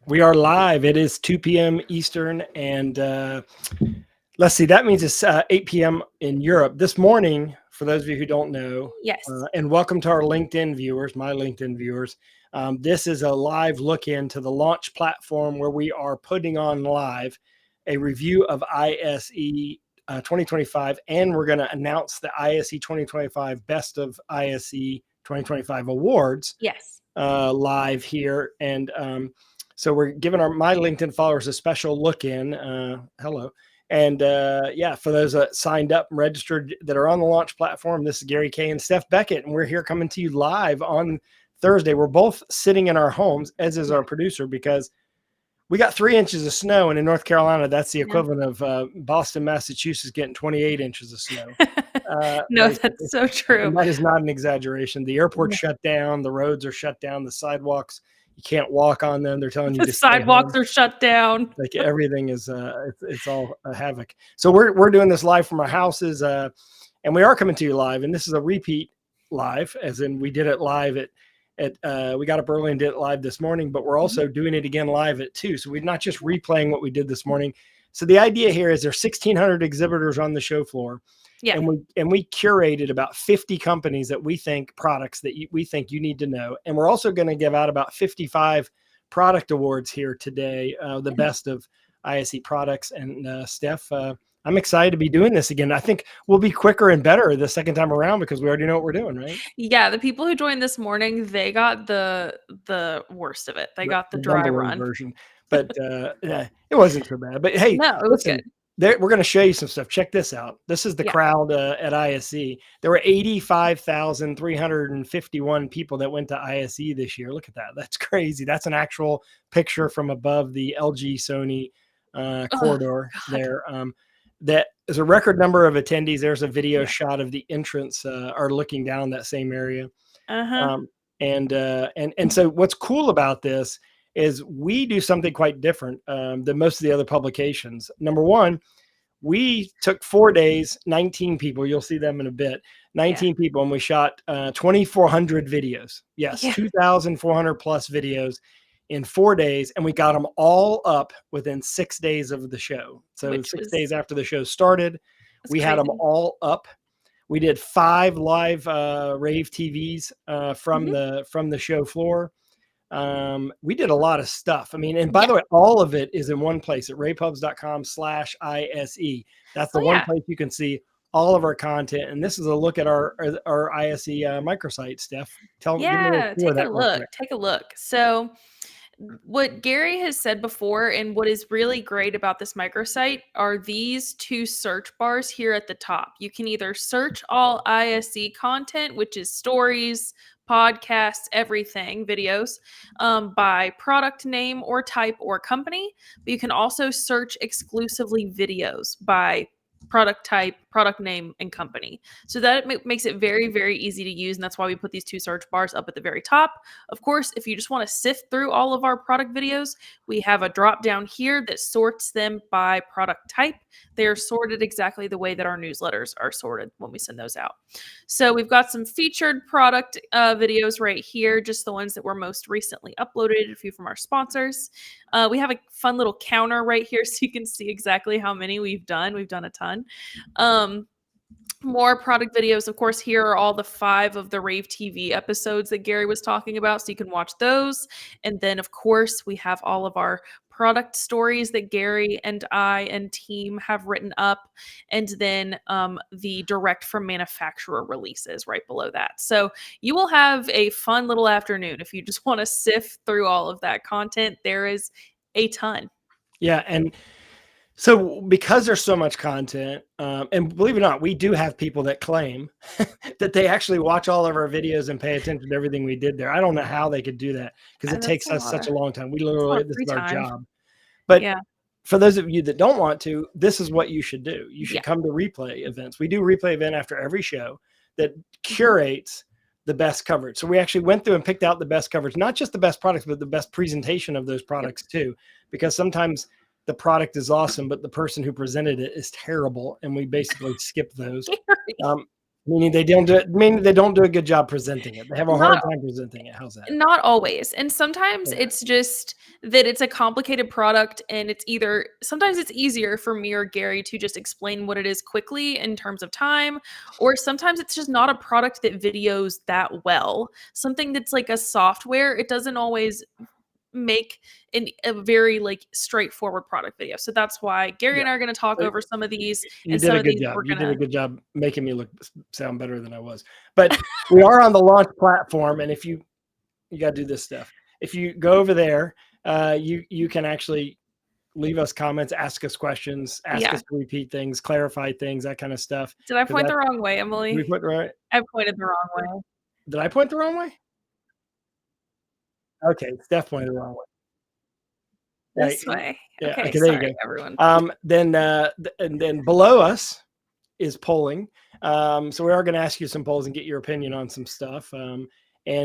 We are live. It is 2 p.m. Eastern, and let's see, that means it's 8 p.m. in Europe. This morning, for those of you who don't know, Yes. and welcome to our LinkedIn viewers, my LinkedIn viewers. This is a live look into the launch platform where we are putting on live a review of ISE 2025, and we're going to announce the ISE 2025 Best of ISE 2025 awards. Yes. Live here, and so we're giving my LinkedIn followers a special look in. Hello. And yeah, for those that signed up and registered that are on the launch platform, this is Gary Kayye and Steph Beckett, and we're here coming to you live on Thursday. We're both sitting in our homes, as is our producer, because we got 3 inches of snow, and in North Carolina, that's the equivalent of Boston, Massachusetts getting 28 inches of snow. No, that's so true. And that is not an exaggeration. The airport's shut down. The roads are shut down. The sidewalks, you can't walk on them. They're telling you the sidewalks are shut down. Like everything is, it's all a havoc. So we're doing this live from our houses, and we are coming to you live. And this is a repeat live, as in we did it live we got up early and did it live this morning, but we're also doing it again live at 2. So we're not just replaying what we did this morning. So the idea here is there's 1,600 exhibitors on the show floor. Yeah. And we curated about 50 companies that we think products that we think you need to know. And we're also going to give out about 55 product awards here today, the best of ISE products. And Steph, I'm excited to be doing this again. I think we'll be quicker and better the second time around because we already know what we're doing, right? Yeah, the people who joined this morning, they got the worst of it. They got the dry run version. But it wasn't so bad. But hey, no, it was good. We're going to show you some stuff. Check this out. This is the crowd at ISE. There were 85,351 people that went to ISE this year. Look at that. That's crazy. That's an actual picture from above the LG Sony corridor there. That is a record number of attendees. There's a video shot of the entrance or looking down that same area. And so what's cool about this is we do something quite different than most of the other publications. Number one, we took 4 days, 19 people. You'll see them in a bit. 19 people, and we shot 2,400 videos. Yes, 2,400 plus videos in 4 days, and we got them all up within 6 days of the show. So 6 days after the show started, we had them all up. We did 5 live rAVe TVs from the show floor. We did a lot of stuff. I mean, and by the way, all of it is in one place at raypubs.com/ISE. That's the one place you can see all of our content. And this is a look at our ISE microsite, Steph. Take a look. So what Gary has said before, and what is really great about this microsite are these 2 search bars here at the top. You can either search all ISE content, which is stories, podcasts, everything, videos, by product name or type or company. But you can also search exclusively videos by product type, product name, and company. So that makes it very, very easy to use. And that's why we put these 2 search bars up at the very top. Of course, if you just want to sift through all of our product videos, we have a drop down here that sorts them by product type. They are sorted exactly the way that our newsletters are sorted when we send those out. So we've got some featured product videos right here, just the ones that were most recently uploaded, a few from our sponsors. We have a fun little counter right here so you can see exactly how many we've done. We've done a ton. More product videos. Of course, here are all the 5 of the rAVe TV episodes that Gary was talking about, so you can watch those. And then, of course, we have all of our product stories that Gary and I and team have written up, and then the direct from manufacturer releases right below that. So you will have a fun little afternoon if you just want to sift through all of that content. There is a ton. Yeah, and so because there's so much content, and believe it or not, we do have people that claim that they actually watch all of our videos and pay attention to everything we did there. I don't know how they could do that because it takes us such a long time. We literally, this is our job. But for those of you that don't want to, this is what you should do. You should come to rePLAY events. We do rePLAY event after every show that curates the best coverage. So we actually went through and picked out the best coverage, not just the best products, but the best presentation of those products too, because sometimes the product is awesome, but the person who presented it is terrible. And we basically skip those. Meaning they don't do a good job presenting it. They have a hard time presenting it. How's that? Not always. And sometimes it's just that it's a complicated product, and sometimes it's easier for me or Gary to just explain what it is quickly in terms of time, or sometimes it's just not a product that videos that well. Something that's like a software, it doesn't always make a very like straightforward product video. So that's why Gary and I are going to talk over some of these. You did a good job. You did a good job making me sound better than I was. But we are on the launch platform, and if you got to do this stuff. If you go over there, you can actually leave us comments, ask us questions, ask us to repeat things, clarify things, that kind of stuff. Did I point the wrong way, Emily? We put right. I pointed the wrong way. Did I point the wrong way? Okay, Steph pointed the wrong way. This way. Yeah. Okay, there you go, everyone. Then below us is polling. So we are going to ask you some polls and get your opinion on some stuff. And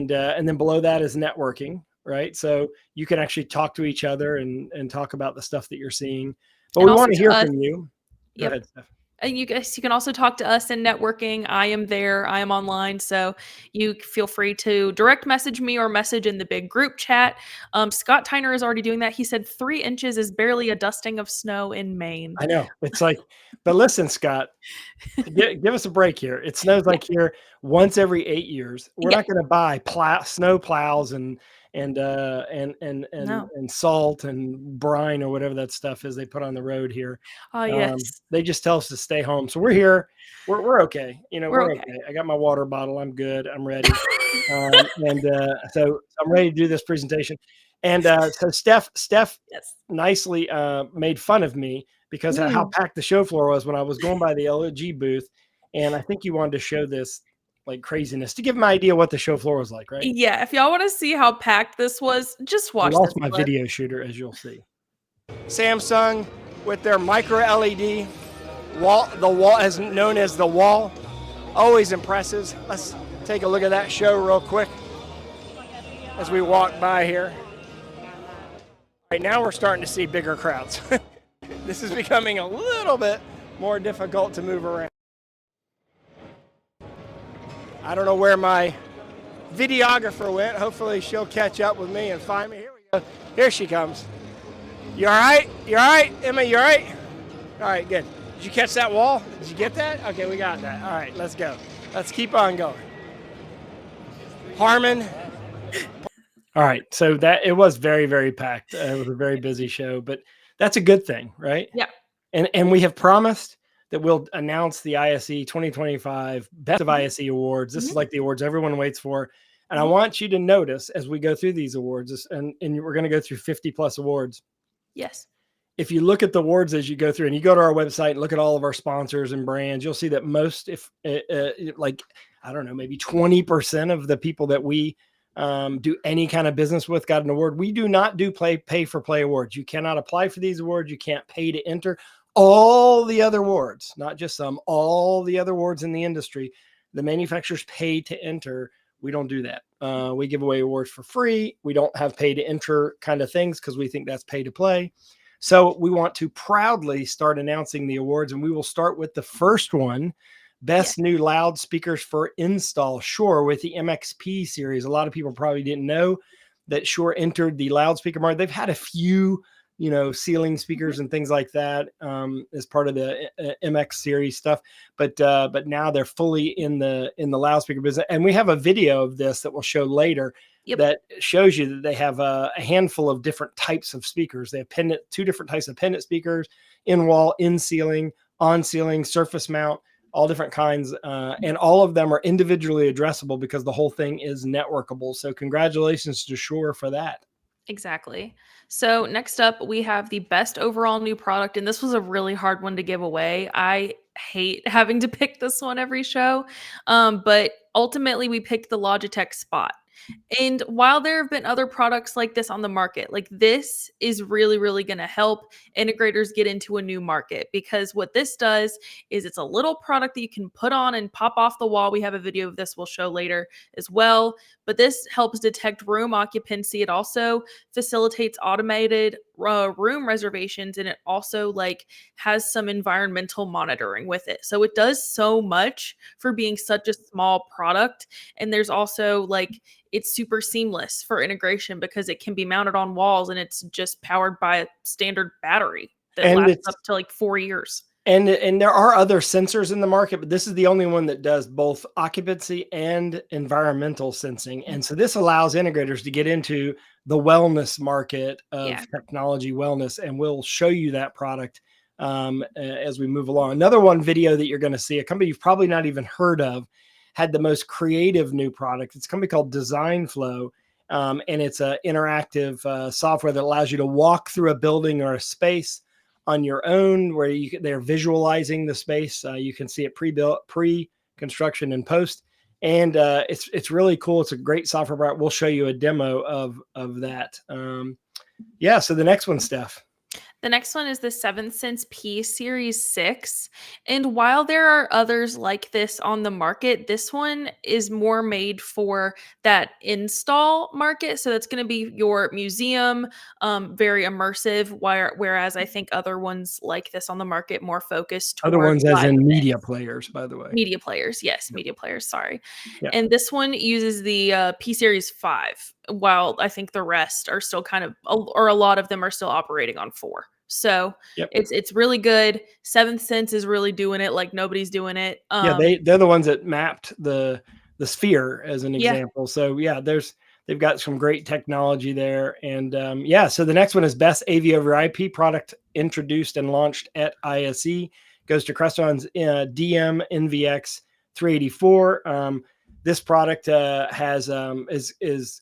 then below that is networking, right? So you can actually talk to each other and talk about the stuff that you're seeing. But we want to hear from you. Go ahead, Steph. And you can also talk to us in networking. I am there. I am online. So you feel free to direct message me or message in the big group chat. Scott Tyner is already doing that. He said 3 inches is barely a dusting of snow in Maine. I know. It's like, but listen, Scott, give us a break here. It snows like here once every 8 years. We're not going to buy snow plows and salt and brine or whatever that stuff is they put on the road here. Oh yes. They just tell us to stay home. So we're here. We're okay. We're okay. I got my water bottle. I'm good. I'm ready. So I'm ready to do this presentation. And so Steph nicely made fun of me because of how packed the show floor was when I was going by the LG booth. And I think you wanted to show this like craziness to give them an idea what the show floor was like, right? Yeah. If y'all want to see how packed this was, just watch this. I lost my video shooter, as you'll see. Samsung with their micro LED wall, the wall as known as the wall, always impresses. Let's take a look at that show real quick as we walk by here. Right now we're starting to see bigger crowds. This is becoming a little bit more difficult to move around. I don't know where my videographer went. Hopefully she'll catch up with me and find me. Here we go. Here she comes. You all right? You all right, Emma? You all right? All right, good. Did you catch that wall? Did you get that? Okay, we got that. All right, let's go. Let's keep on going. Harmon. All right, so it was very, very packed. It was a very busy show, but that's a good thing, right? Yeah. And we have promised that we'll announce the ISE 2025 Best of ISE Awards. This is like the awards everyone waits for. And I want you to notice as we go through these awards, and we're going to go through 50 plus awards. Yes. If you look at the awards as you go through and you go to our website and look at all of our sponsors and brands, you'll see that most, like, I don't know, maybe 20% of the people that we do any kind of business with got an award. We do not do pay for play awards. You cannot apply for these awards. You can't pay to enter. All the other awards, not just some, all the other awards in the industry, the manufacturers pay to enter. We don't do that. We give away awards for free. We don't have pay to enter kind of things because we think that's pay to play. So we want to proudly start announcing the awards, and we will start with the first one, Best New Loudspeakers for Install, Shure, with the MXP series. A lot of people probably didn't know that Shure entered the loudspeaker market. They've had a few ceiling speakers and things like that as part of the MX series stuff. But now they're fully in the loudspeaker business. And we have a video of this that we'll show later that shows you that they have a handful of different types of speakers. They have two different types of pendant speakers, in wall, in ceiling, on ceiling, surface mount, all different kinds. And all of them are individually addressable because the whole thing is networkable. So congratulations to Shure for that. Exactly. So next up, we have the best overall new product. And this was a really hard one to give away. I hate having to pick this one every show. But ultimately, we picked the Logitech Spot. And while there have been other products like this on the market, like this is really, really going to help integrators get into a new market, because what this does is it's a little product that you can put on and pop off the wall. We have a video of this we'll show later as well. But this helps detect room occupancy. It also facilitates automated room reservations, and it also like has some environmental monitoring with it. So it does so much for being such a small product. And there's also like it's super seamless for integration because it can be mounted on walls and it's just powered by a standard battery that And lasts it's up to like 4 years. and there are other sensors in the market, but this is the only one that does both occupancy and environmental sensing. And so this allows integrators to get into the wellness market of technology wellness, and we'll show you that product as we move along. Another one video that you're going to see, a company you've probably not even heard of, had the most creative new product. It's a company called Design Flow, and it's an interactive software that allows you to walk through a building or a space on your own, where they're visualizing the space. You can see it pre-built, pre-construction, and post, and it's really cool. It's a great software product. We'll show you a demo of that. Yeah. So the next one, Steph. The next one is the 7th Sense P Series 6. And while there are others like this on the market, this one is more made for that install market. So that's going to be your museum, very immersive. Whereas I think other ones like this on the market more focused Other toward ones as live in media events. players, by the way. Media players, yes, Yep. media players, sorry. Yep. And this one uses the P Series 5, while I think the rest are still kind of, or a lot of them are still operating on 4. So Yep. it's really good. 7th Sense is really doing it like nobody's doing it. Yeah, they're the ones that mapped the sphere as an example. So yeah, they've got some great technology there. And yeah, so the next one is best AV over IP product introduced and launched at ISE. Goes to Crestron's DM NVX 384. This product has is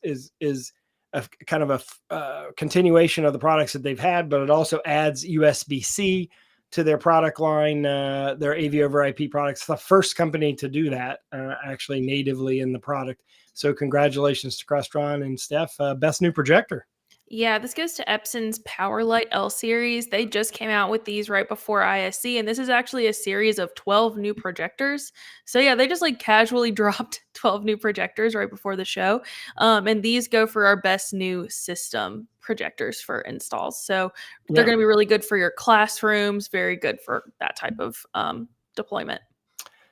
a kind of a continuation of the products that they've had, but it also adds USB-C to their product line, their AV over IP products. The first company to do that actually natively in the product. So congratulations to Crestron and Steph. Best new projector. Yeah, this goes to Epson's PowerLight L series. They just came out with these right before ISE, and this is actually a series of 12 new projectors. So yeah, they just like casually dropped 12 new projectors right before the show. And these go for our best new system projectors for installs. So they're going to be really good for your classrooms, very good for that type of deployment.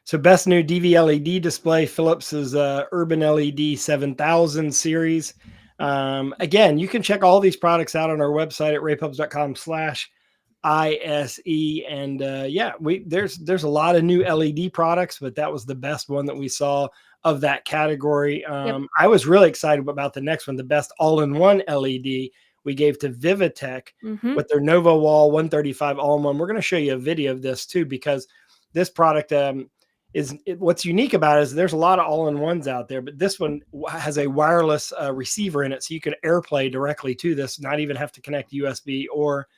So best new DV LED display, Philips's Urban LED 7000 series. Again, you can check all these products out on our website at rapubs.com/ISE. And yeah, there's a lot of new LED products, but that was the best one that we saw of that category. I was really excited about the next one, the best all-in-one LED we gave to Vivatech with their Nova Wall 135 all-in-one. We're going to show you a video of this too, because this product what's unique about it is there's a lot of all-in-ones out there, but this one has a wireless receiver in it, so you can AirPlay directly to this, not even have to connect USB or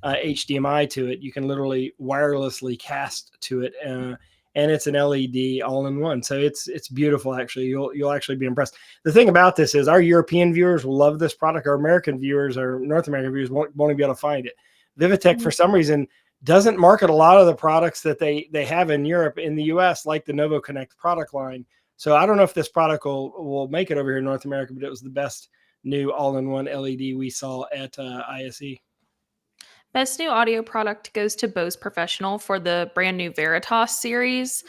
HDMI to it. You can literally wirelessly cast to it, and it's an LED all-in-one. So it's beautiful. Actually, you'll actually be impressed. The thing about this is our European viewers will love this product. Our American viewers, or North American viewers, won't be able to find it. Vivatech, for some reason, doesn't market a lot of the products that they have in Europe in the US, like the Novo Connect product line. So I don't know if this product will make it over here in North America, but it was the best new all-in-one LED we saw at ISE. Best new audio product goes to Bose Professional for the brand new Veritas series.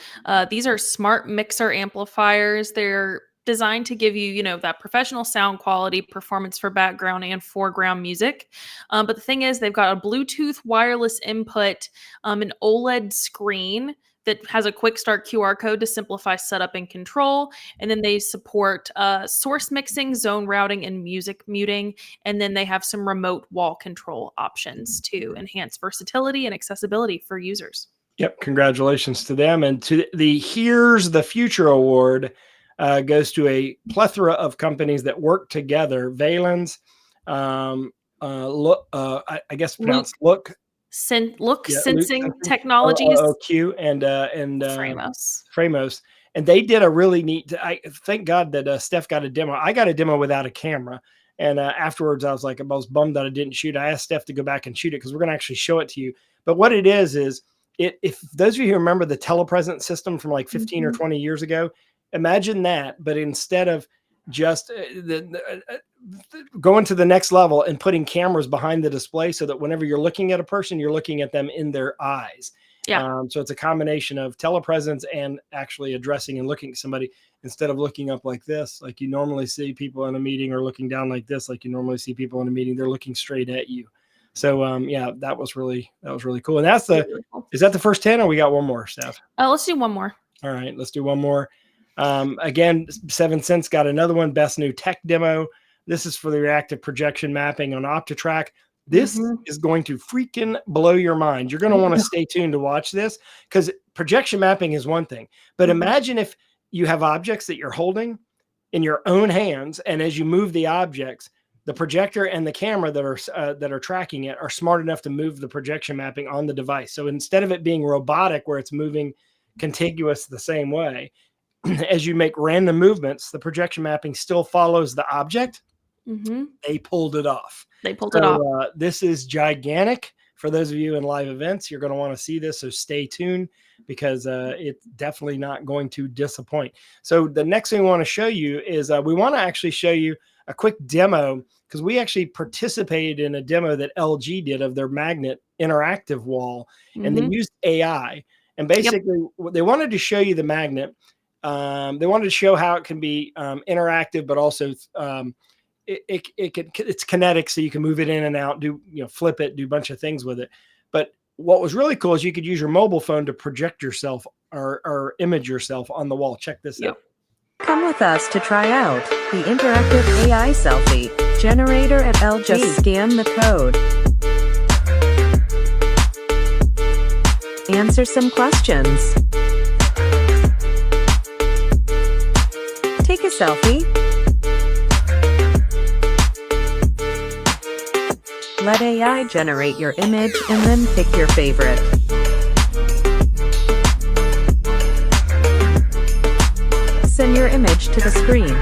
These are smart mixer amplifiers. They're designed to give you, that professional sound quality, performance for background and foreground music. But the thing is, they've got a Bluetooth wireless input, an OLED screen that has a quick start QR code to simplify setup and control. And then they support source mixing, zone routing, and music muting. And then they have some remote wall control options to enhance versatility and accessibility for users. Yep. Congratulations to them. And to the Here's the Future Award goes to a plethora of companies that work together. Valens, I guess pronounced Look Sensing Technologies, OQ, and Framos. And they did a really neat, I thank God that Steph got a demo. I got a demo without a camera. And afterwards, I was bummed that I didn't shoot. I asked Steph to go back and shoot it because we're going to actually show it to you. But what it is if those of you who remember the telepresence system from like 15 or 20 years ago, imagine that, but instead of just going to the next level and putting cameras behind the display so that whenever you're looking at a person, you're looking at them in their eyes. Yeah. So it's a combination of telepresence and actually addressing and looking at somebody instead of looking up like this, like you normally see people in a meeting, or looking down like this, like you normally see people in a meeting. They're looking straight at you. So yeah, that was really cool. And that's is that the first 10, or we got one more, Steph? Let's do one more. All right, let's do one more. Again, 7 Cents got another one, best new tech demo. This is for the reactive projection mapping on OptiTrack. This is going to freaking blow your mind. You're going to want to stay tuned to watch this, because projection mapping is one thing, but imagine if you have objects that you're holding in your own hands, and as you move the objects, the projector and the camera that are tracking it are smart enough to move the projection mapping on the device. So instead of it being robotic where it's moving contiguous the same way, as you make random movements, the projection mapping still follows the object. They pulled it off. This is gigantic. For those of you in live events, you're going to want to see this, so stay tuned, because it's definitely not going to disappoint. So the next thing we want to show you is we want to actually show you a quick demo, because we actually participated in a demo that LG did of their magnet interactive wall, and they used AI. And basically, they wanted to show you the magnet. They wanted to show how it can be interactive, but also it's kinetic, so you can move it in and out, flip it, do a bunch of things with it. But what was really cool is you could use your mobile phone to project yourself or image yourself on the wall. Check this out. Come with us to try out the interactive AI selfie generator at LG. Just scan the code. Answer some questions. Take a selfie. Let AI generate your image and then pick your favorite. Send your image to the screen.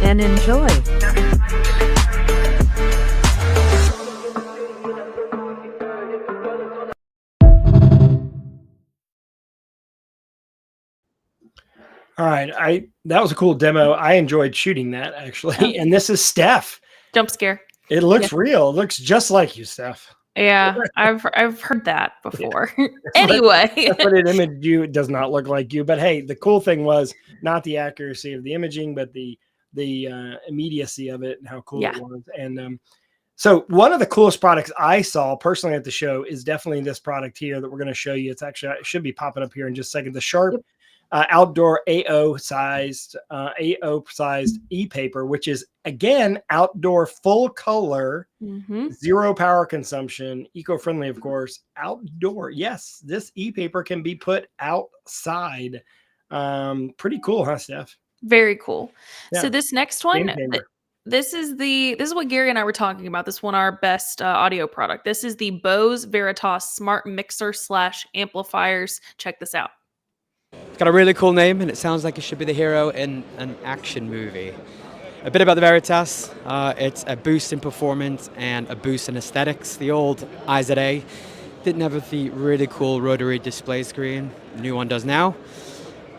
And enjoy. All right. That was a cool demo. I enjoyed shooting that, actually. And this is Steph. Jump scare. It looks real. It looks just like you, Steph. Yeah, I've heard that before. Anyway. But it imaged you. It does not look like you. But hey, the cool thing was not the accuracy of the imaging, but the immediacy of it and how cool it was. And so one of the coolest products I saw personally at the show is definitely this product here that we're going to show you. It's actually, it should be popping up here in just a second. The Sharp outdoor AO sized e-paper, which is again outdoor, full color, zero power consumption, eco-friendly, of course. Outdoor. Yes, this e-paper can be put outside. Pretty cool, huh, Steph? Very cool. Yeah. So this next one, this is what Gary and I were talking about. This one, our best audio product. This is the Bose Veritas Smart Mixer / Amplifiers. Check this out. It's got a really cool name, and it sounds like it should be the hero in an action movie. A bit about the Veritas. It's a boost in performance and a boost in aesthetics. The old ISE didn't have the really cool rotary display screen. The new one does now.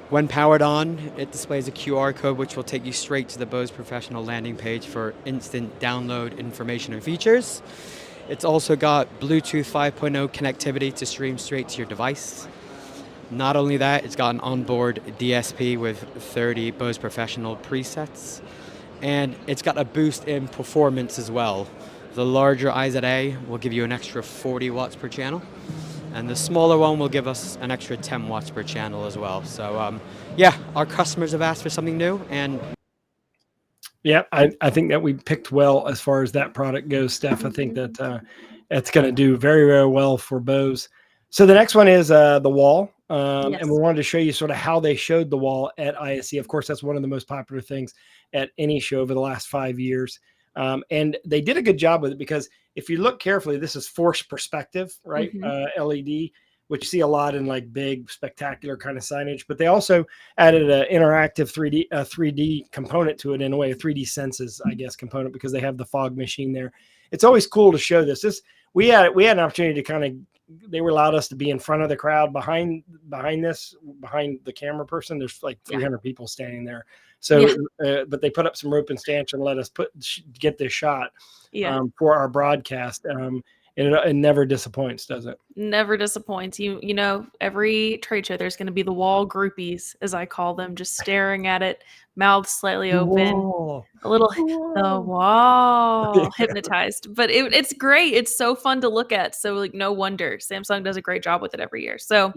When powered on, it displays a QR code which will take you straight to the Bose Professional landing page for instant download information and features. It's also got Bluetooth 5.0 connectivity to stream straight to your device. Not only that, it's got an onboard DSP with 30 Bose Professional presets, and it's got a boost in performance as well. The larger ISE will give you an extra 40 watts per channel, and the smaller one will give us an extra 10 watts per channel as well. So yeah, our customers have asked for something new, and yeah, I think that we picked well as far as that product goes, Steph. I think that it's going to do very, very well for Bose. So the next one is the wall. And we wanted to show you sort of how they showed the wall at ISE. Of course, that's one of the most popular things at any show over the last 5 years. And they did a good job with it, because if you look carefully, this is forced perspective, right? LED, which you see a lot in like big, spectacular kind of signage. But they also added an interactive 3D component to it, in a way, a 3D senses, I guess, component, because they have the fog machine there. It's always cool to show this. We had an opportunity to kind of, they were allowed us to be in front of the crowd behind the camera person. There's like 300 people standing there. So, but they put up some rope and stanchion and let us get this shot for our broadcast. And it never disappoints, does it? Never disappoints. You know, every trade show, there's going to be the wall groupies, as I call them, just staring at it, mouths slightly open, a little the wall hypnotized. But it's great. It's so fun to look at. So like, no wonder Samsung does a great job with it every year. So,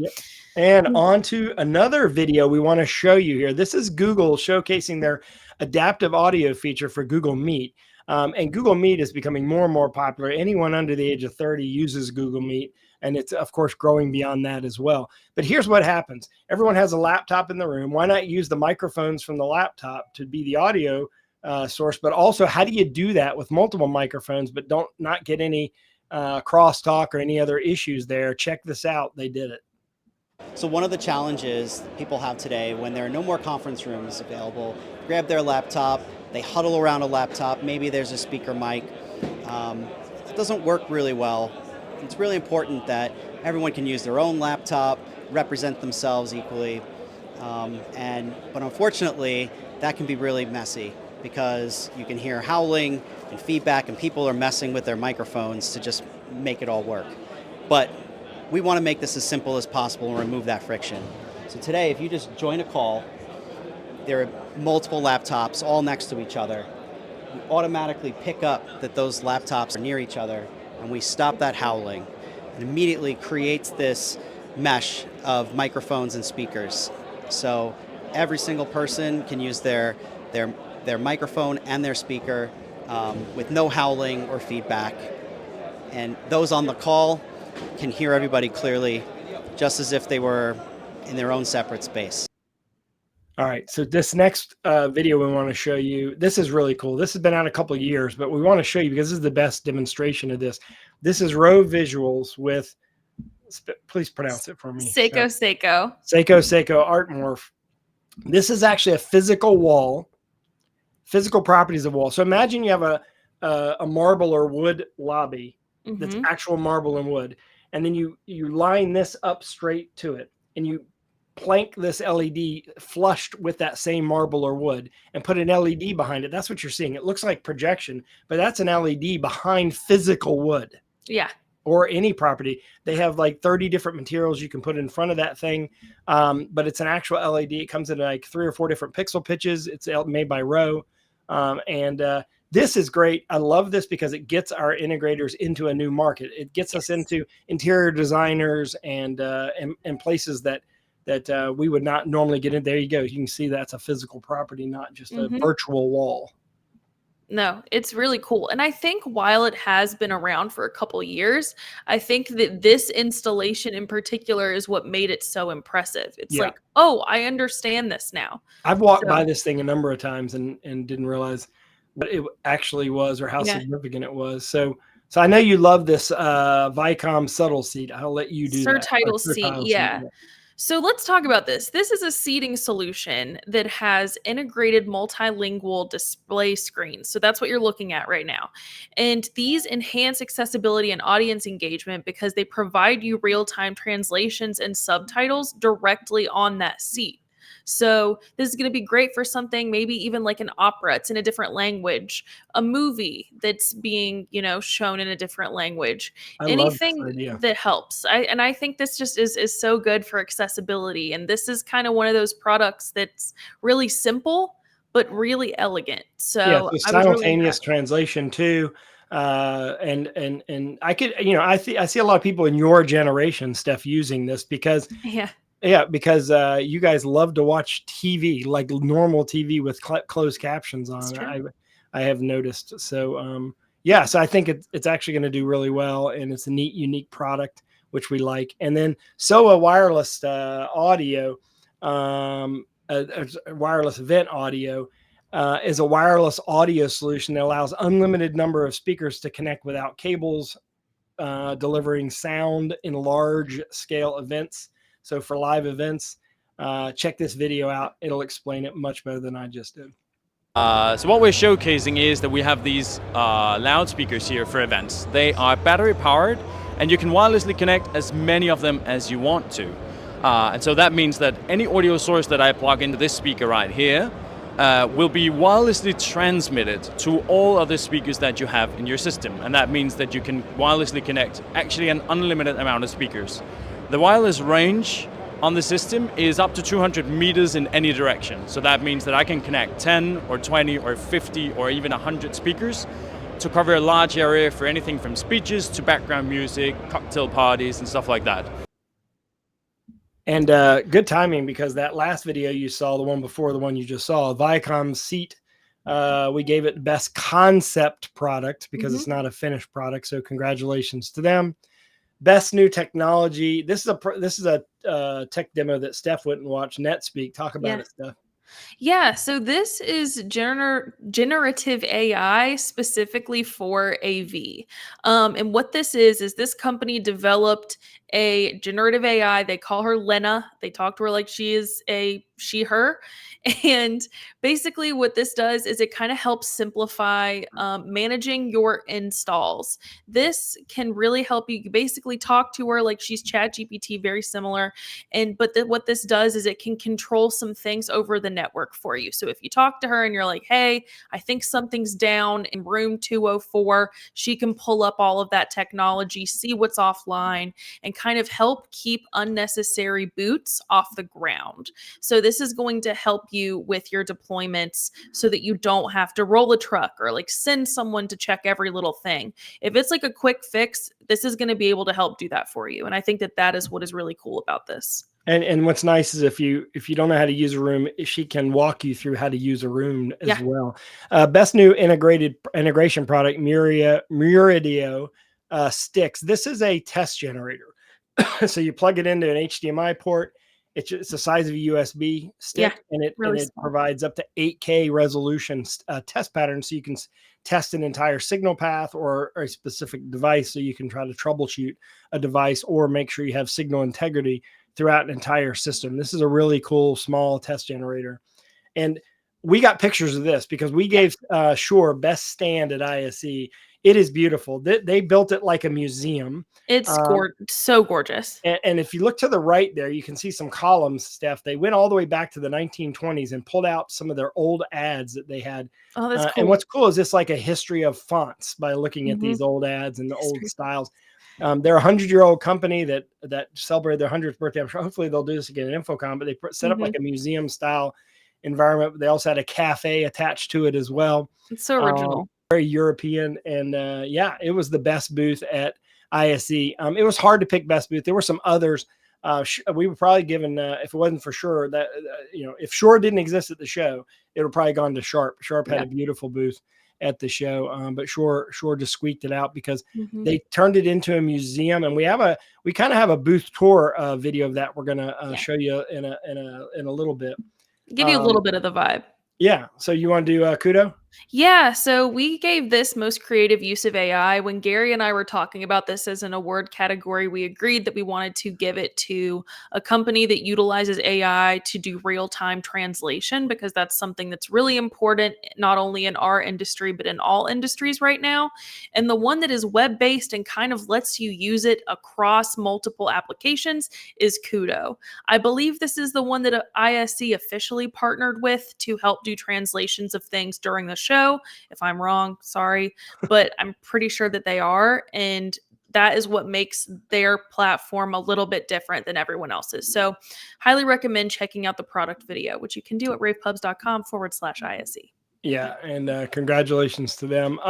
and on to another video we want to show you here. This is Google showcasing their adaptive audio feature for Google Meet. And Google Meet is becoming more and more popular. Anyone under the age of 30 uses Google Meet, and it's, of course, growing beyond that as well. But here's what happens. Everyone has a laptop in the room. Why not use the microphones from the laptop to be the audio source? But also, how do you do that with multiple microphones but not get any crosstalk or any other issues there? Check this out. They did it. So one of the challenges people have today, when there are no more conference rooms available, grab their laptop, they huddle around a laptop, maybe there's a speaker mic. It doesn't work really well. It's really important that everyone can use their own laptop, represent themselves equally. But unfortunately, that can be really messy, because you can hear howling and feedback, and people are messing with their microphones to just make it all work. But we want to make this as simple as possible and remove that friction. So today, if you just join a call, there are multiple laptops all next to each other. We automatically pick up that those laptops are near each other, and we stop that howling. It immediately creates this mesh of microphones and speakers. So every single person can use their microphone and their speaker with no howling or feedback. And those on the call can hear everybody clearly, just as if they were in their own separate space. All right, so this next video we want to show you, this is really cool. This has been out a couple of years, but we want to show you because this is the best demonstration of this. This is rAVe Visuals with, please pronounce it for me. Seiko Art Morph. This is actually a physical wall, physical properties of wall. So imagine you have a marble or wood lobby that's actual marble and wood, and then you line this up straight to it, and you plank this LED flushed with that same marble or wood and put an LED behind it. That's what you're seeing. It looks like projection, but that's an LED behind physical wood. Yeah. Or any property. They have like 30 different materials you can put in front of that thing. But it's an actual LED. It comes in like 3 or 4 different pixel pitches. It's made by rAVe. This is great. I love this because it gets our integrators into a new market. It gets us into interior designers and places that we would not normally get in. There you go. You can see that's a physical property, not just a virtual wall. No, it's really cool. And I think while it has been around for a couple years, I think that this installation in particular is what made it so impressive. It's like, oh, I understand this now. I've walked by this thing a number of times and didn't realize what it actually was or how significant it was. So I know you love this Vicom subtle seat. I'll let you do that. Title seat. Yeah. So let's talk about this. This is a seating solution that has integrated multilingual display screens. So that's what you're looking at right now. And these enhance accessibility and audience engagement because they provide you real-time translations and subtitles directly on that seat. So this is going to be great for something, maybe even like an opera. It's in a different language, a movie that's being, shown in a different language, anything that helps. I think this just is so good for accessibility. And this is kind of one of those products that's really simple, but really elegant. So simultaneous translation too. And I could, I see a lot of people in your generation, Steph, using this because because you guys love to watch TV, like normal TV with closed captions on. I have noticed. So so I think it's actually going to do really well, and it's a neat, unique product which we like. And then SOA wireless audio, wireless event audio. is a wireless audio solution that allows unlimited number of speakers to connect without cables, delivering sound in large scale events. So for live events, check this video out. It'll explain it much better than I just did. So what we're showcasing is that we have these loudspeakers here for events. They are battery powered, and you can wirelessly connect as many of them as you want to. And so that means that any audio source that I plug into this speaker right here will be wirelessly transmitted to all other speakers that you have in your system. And that means that you can wirelessly connect actually an unlimited amount of speakers. The wireless range on the system is up to 200 meters in any direction. So that means that I can connect 10 or 20 or 50 or even 100 speakers to cover a large area for anything from speeches to background music, cocktail parties and stuff like that. And good timing, because that last video you saw, the one before the one you just saw, Viacom's seat, we gave it best concept product because it's not a finished product. So congratulations to them. Best new technology. This is a tech demo that Steph went and watched. NetSpeak. Talk about it, Steph. Yeah, so this is generative AI specifically for AV. And what this is this company developed a generative AI. They call her Lena. They talk to her like she is a she, her. And basically what this does is it kind of helps simplify managing your installs. This can really help you basically talk to her like she's ChatGPT, very similar. But what this does is it can control some things over the network for you. So if you talk to her and you're like, hey, I think something's down in room 204, she can pull up all of that technology, see what's offline, and kind of help keep unnecessary boots off the ground. So this is going to help you with your deployments so that you don't have to roll a truck or like send someone to check every little thing. If it's like a quick fix, this is going to be able to help do that for you. And I think that is what is really cool about this. And what's nice is if you don't know how to use a room, she can walk you through how to use a room as well. Best new integration product, Muridio Sticks. This is a test generator. So you plug it into an HDMI port. It's the size of a USB stick, and it provides up to 8K resolution test patterns, so you can test an entire signal path or a specific device, so you can try to troubleshoot a device or make sure you have signal integrity throughout an entire system. This is a really cool small test generator. And we got pictures of this because we gave Shure best stand at ISE. It is beautiful. They built it like a museum. It's so gorgeous. And if you look to the right there, you can see some columns, Steph. They went all the way back to the 1920s and pulled out some of their old ads that they had. Oh, that's cool. And what's cool is it's like a history of fonts by looking at these old ads and the old styles. They're a 100-year-old company that celebrated their 100th birthday. I'm sure hopefully they'll do this again at InfoComm, but they set up like a museum style environment. They also had a cafe attached to it as well. It's so original. Very European. And it was the best booth at ISE. It was hard to pick best booth. There were some others. We were probably given, if it wasn't for Shure, that if Shure didn't exist at the show, it would probably gone to Sharp. Sharp had a beautiful booth at the show, but Shure just squeaked it out because they turned it into a museum. And we kind of have a booth tour video of that. We're gonna show you in a little bit. Give you a little bit of the vibe. Yeah. So you want to do Kudo? Yeah, so we gave this most creative use of AI. When Gary and I were talking about this as an award category, we agreed that we wanted to give it to a company that utilizes AI to do real-time translation, because that's something that's really important, not only in our industry, but in all industries right now. And the one that is web-based and kind of lets you use it across multiple applications is Kudo. I believe this is the one that ISE officially partnered with to help do translations of things during the show. If I'm wrong, sorry, but I'm pretty sure that they are. And that is what makes their platform a little bit different than everyone else's. So highly recommend checking out the product video, which you can do at ravepubs.com/ISE. Yeah. And congratulations to them.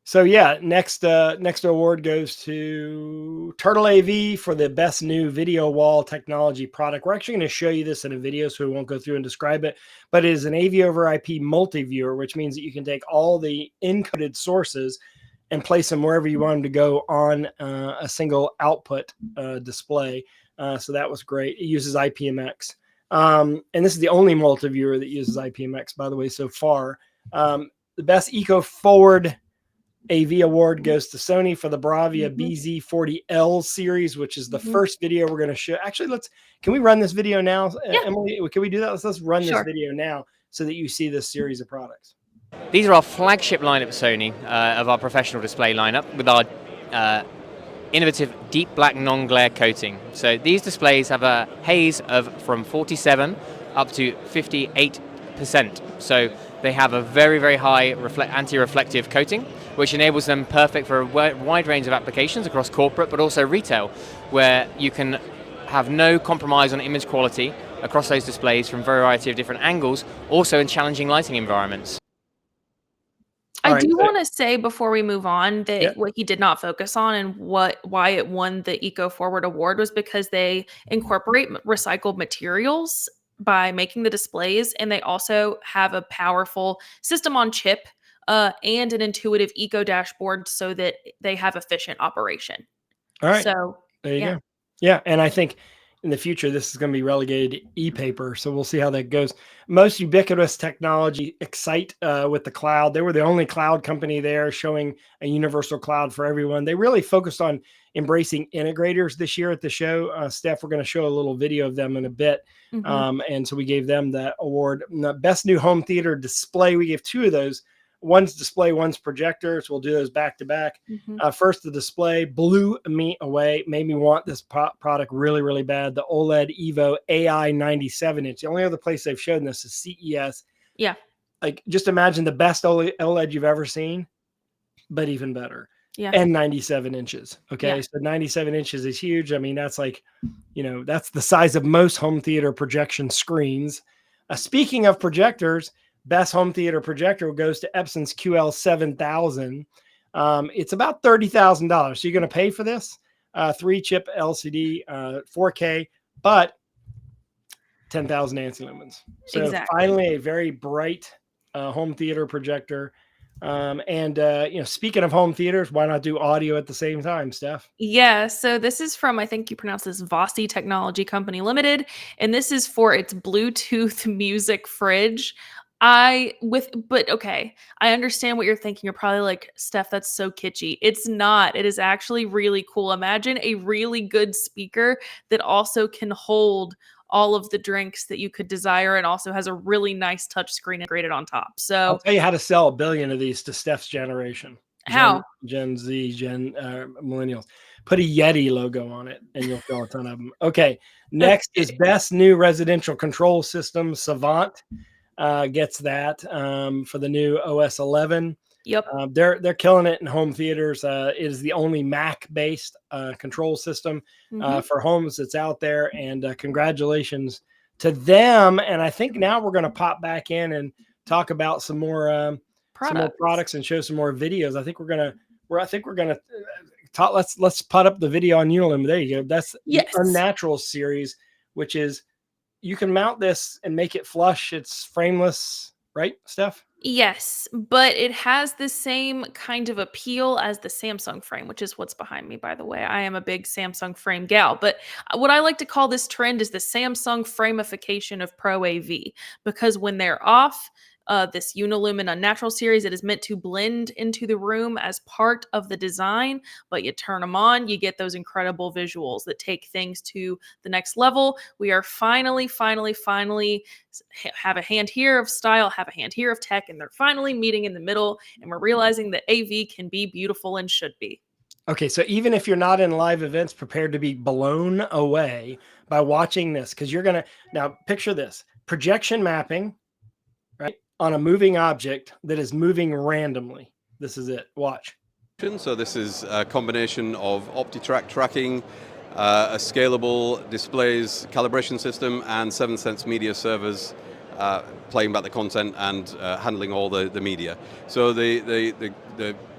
So yeah, next award goes to Turtle AV for the best new video wall technology product. We're actually going to show you this in a video, so we won't go through and describe it, but it is an AV over IP multi-viewer, which means that you can take all the encoded sources and place them wherever you want them to go on a single output display. So that was great. It uses IPMX. And this is the only multi-viewer that uses IPMX, by the way, so far. The best eco-forward AV award goes to Sony for the Bravia BZ40L series, which is the first video we're going to show. Actually, can we run this video now? Emily, can we do that? Let's run this video now so that you see this series of products. These are our flagship lineup, Sony, of our professional display lineup with our innovative deep black non-glare coating. So these displays have a haze of from 47 up to 58%. So they have a very, very high anti-reflective coating, which enables them perfect for a wide range of applications across corporate, but also retail, where you can have no compromise on image quality across those displays from a variety of different angles, also in challenging lighting environments. I do want to say before we move on that what he did not focus on and why it won the Eco Forward Award was because they incorporate recycled materials by making the displays, and they also have a powerful system on chip and an intuitive eco dashboard so that they have efficient operation. All right. So there you go. Yeah. And I think in the future, this is going to be relegated to e-paper. So we'll see how that goes. Most ubiquitous technology, Excite with the cloud. They were the only cloud company there showing a universal cloud for everyone. They really focused on embracing integrators this year at the show. Steph, we're going to show a little video of them in a bit. And so we gave them that award. And the best new home theater display, we gave 2 of those. One's display, one's projector. So we'll do those back to back. First, the display blew me away, made me want this product really, really bad. The OLED Evo AI 97-inch. The only other place they've shown this is CES. Yeah. Like, just imagine the best OLED you've ever seen, but even better. Yeah. And 97 inches. Okay. So 97 inches is huge. I mean, that's like, that's the size of most home theater projection screens. Speaking of projectors, best home theater projector goes to Epson's QL7000. It's about $30,000. So you're going to pay for this 3-chip LCD, 4K, but 10,000 ANSI lumens. So finally, a very bright home theater projector. Speaking of home theaters, why not do audio at the same time, Steph? Yeah, so this is from, I think you pronounce this Vossi Technology Company Limited, and this is for its Bluetooth music fridge. I understand what you're thinking. You're probably like, Steph, that's so kitschy. It's not. It is actually really cool. Imagine a really good speaker that also can hold all of the drinks that you could desire and also has a really nice touch screen integrated on top. So I'll tell you how to sell 1 billion of these to Steph's generation. How? Gen Z, millennials. Put a Yeti logo on it and you'll sell a ton of them. Okay. Next is best new residential control system. Savant gets that for the new OS 11. Yep. They're killing it in home theaters. It is the only Mac-based control system for homes that's out there. And congratulations to them. And I think now we're going to pop back in and talk about some more products and show some more videos. I think we're gonna talk. Let's put up the video on Unilim. There you go. That's the Unnatural series, which is you can mount this and make it flush. It's frameless, right, Steph? Yes, but it has the same kind of appeal as the Samsung frame, which is what's behind me, by the way. I am a big Samsung frame gal, but what I like to call this trend is the Samsung framification of ProAV, because when they're off, this Unilumin Unnatural series, it is meant to blend into the room as part of the design, but you turn them on, you get those incredible visuals that take things to the next level. We are finally have a hand here of style, have a hand here of tech, and they're finally meeting in the middle, and we're realizing that AV can be beautiful and should be. Okay, so even if you're not in live events, prepared to be blown away by watching this, because you're going to, now picture this, projection mapping, right? On a moving object that is moving randomly. This is it. Watch. So this is a combination of OptiTrack tracking, a scalable displays calibration system, and 7sense media servers playing back the content and handling all the media. So the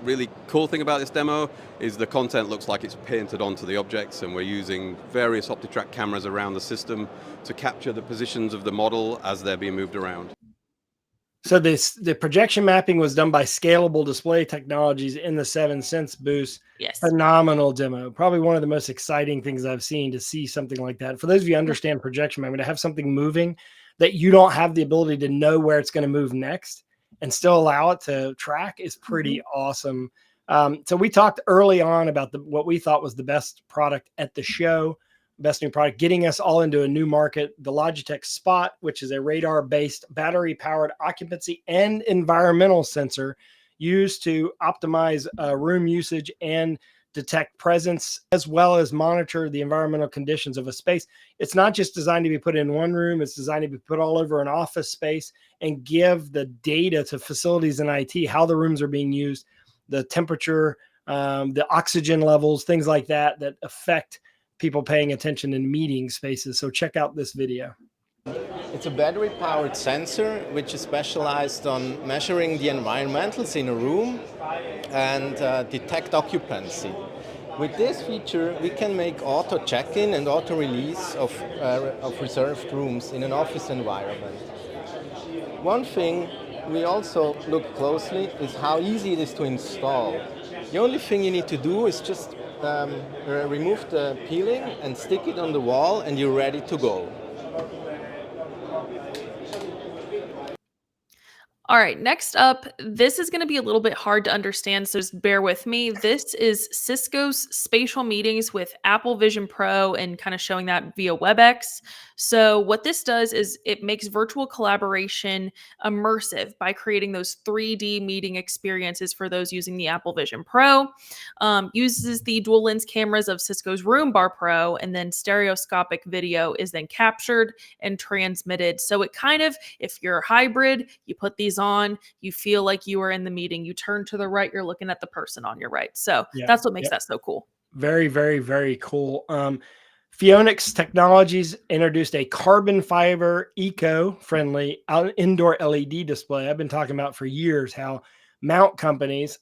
really cool thing about this demo is the content looks like it's painted onto the objects, and we're using various OptiTrack cameras around the system to capture the positions of the model as they're being moved around. So the projection mapping was done by Scalable Display Technologies in the 7 Sense booth. Yes. Phenomenal demo. Probably one of the most exciting things I've seen to see something like that. For those of you who understand projection mapping, to have something moving that you don't have the ability to know where it's going to move next and still allow it to track is pretty awesome. So we talked early on about what we thought was the best product at the show. Best new product, getting us all into a new market, the Logitech Spot, which is a radar-based, battery-powered occupancy and environmental sensor used to optimize room usage and detect presence, as well as monitor the environmental conditions of a space. It's not just designed to be put in one room, it's designed to be put all over an office space and give the data to facilities and IT, how the rooms are being used, the temperature, the oxygen levels, things like that, that affect people paying attention in meeting spaces. So check out this video. It's a battery-powered sensor which is specialized on measuring the environmentals in a room and detect occupancy. With this feature, we can make auto check-in and auto release of reserved rooms in an office environment. One thing we also look closely is how easy it is to install. The only thing you need to do is just remove the peeling and stick it on the wall and you're ready to go. All right, next up, this is going to be a little bit hard to understand, so just bear with me. This is Cisco's spatial meetings with Apple Vision Pro and kind of showing that via WebEx. So what this does is it makes virtual collaboration immersive by creating those 3D meeting experiences for those using the Apple Vision Pro. Uses the dual lens cameras of Cisco's Room Bar Pro, and then stereoscopic video is then captured and transmitted. So it kind of, if you're hybrid, you put these on, you feel like you are in the meeting. You turn to the right, you're looking at the person on your right. So that's what makes that so cool. Very, very, very cool. Phoenix Technologies introduced a carbon fiber, eco-friendly indoor LED display. I've been talking about for years how mount companies,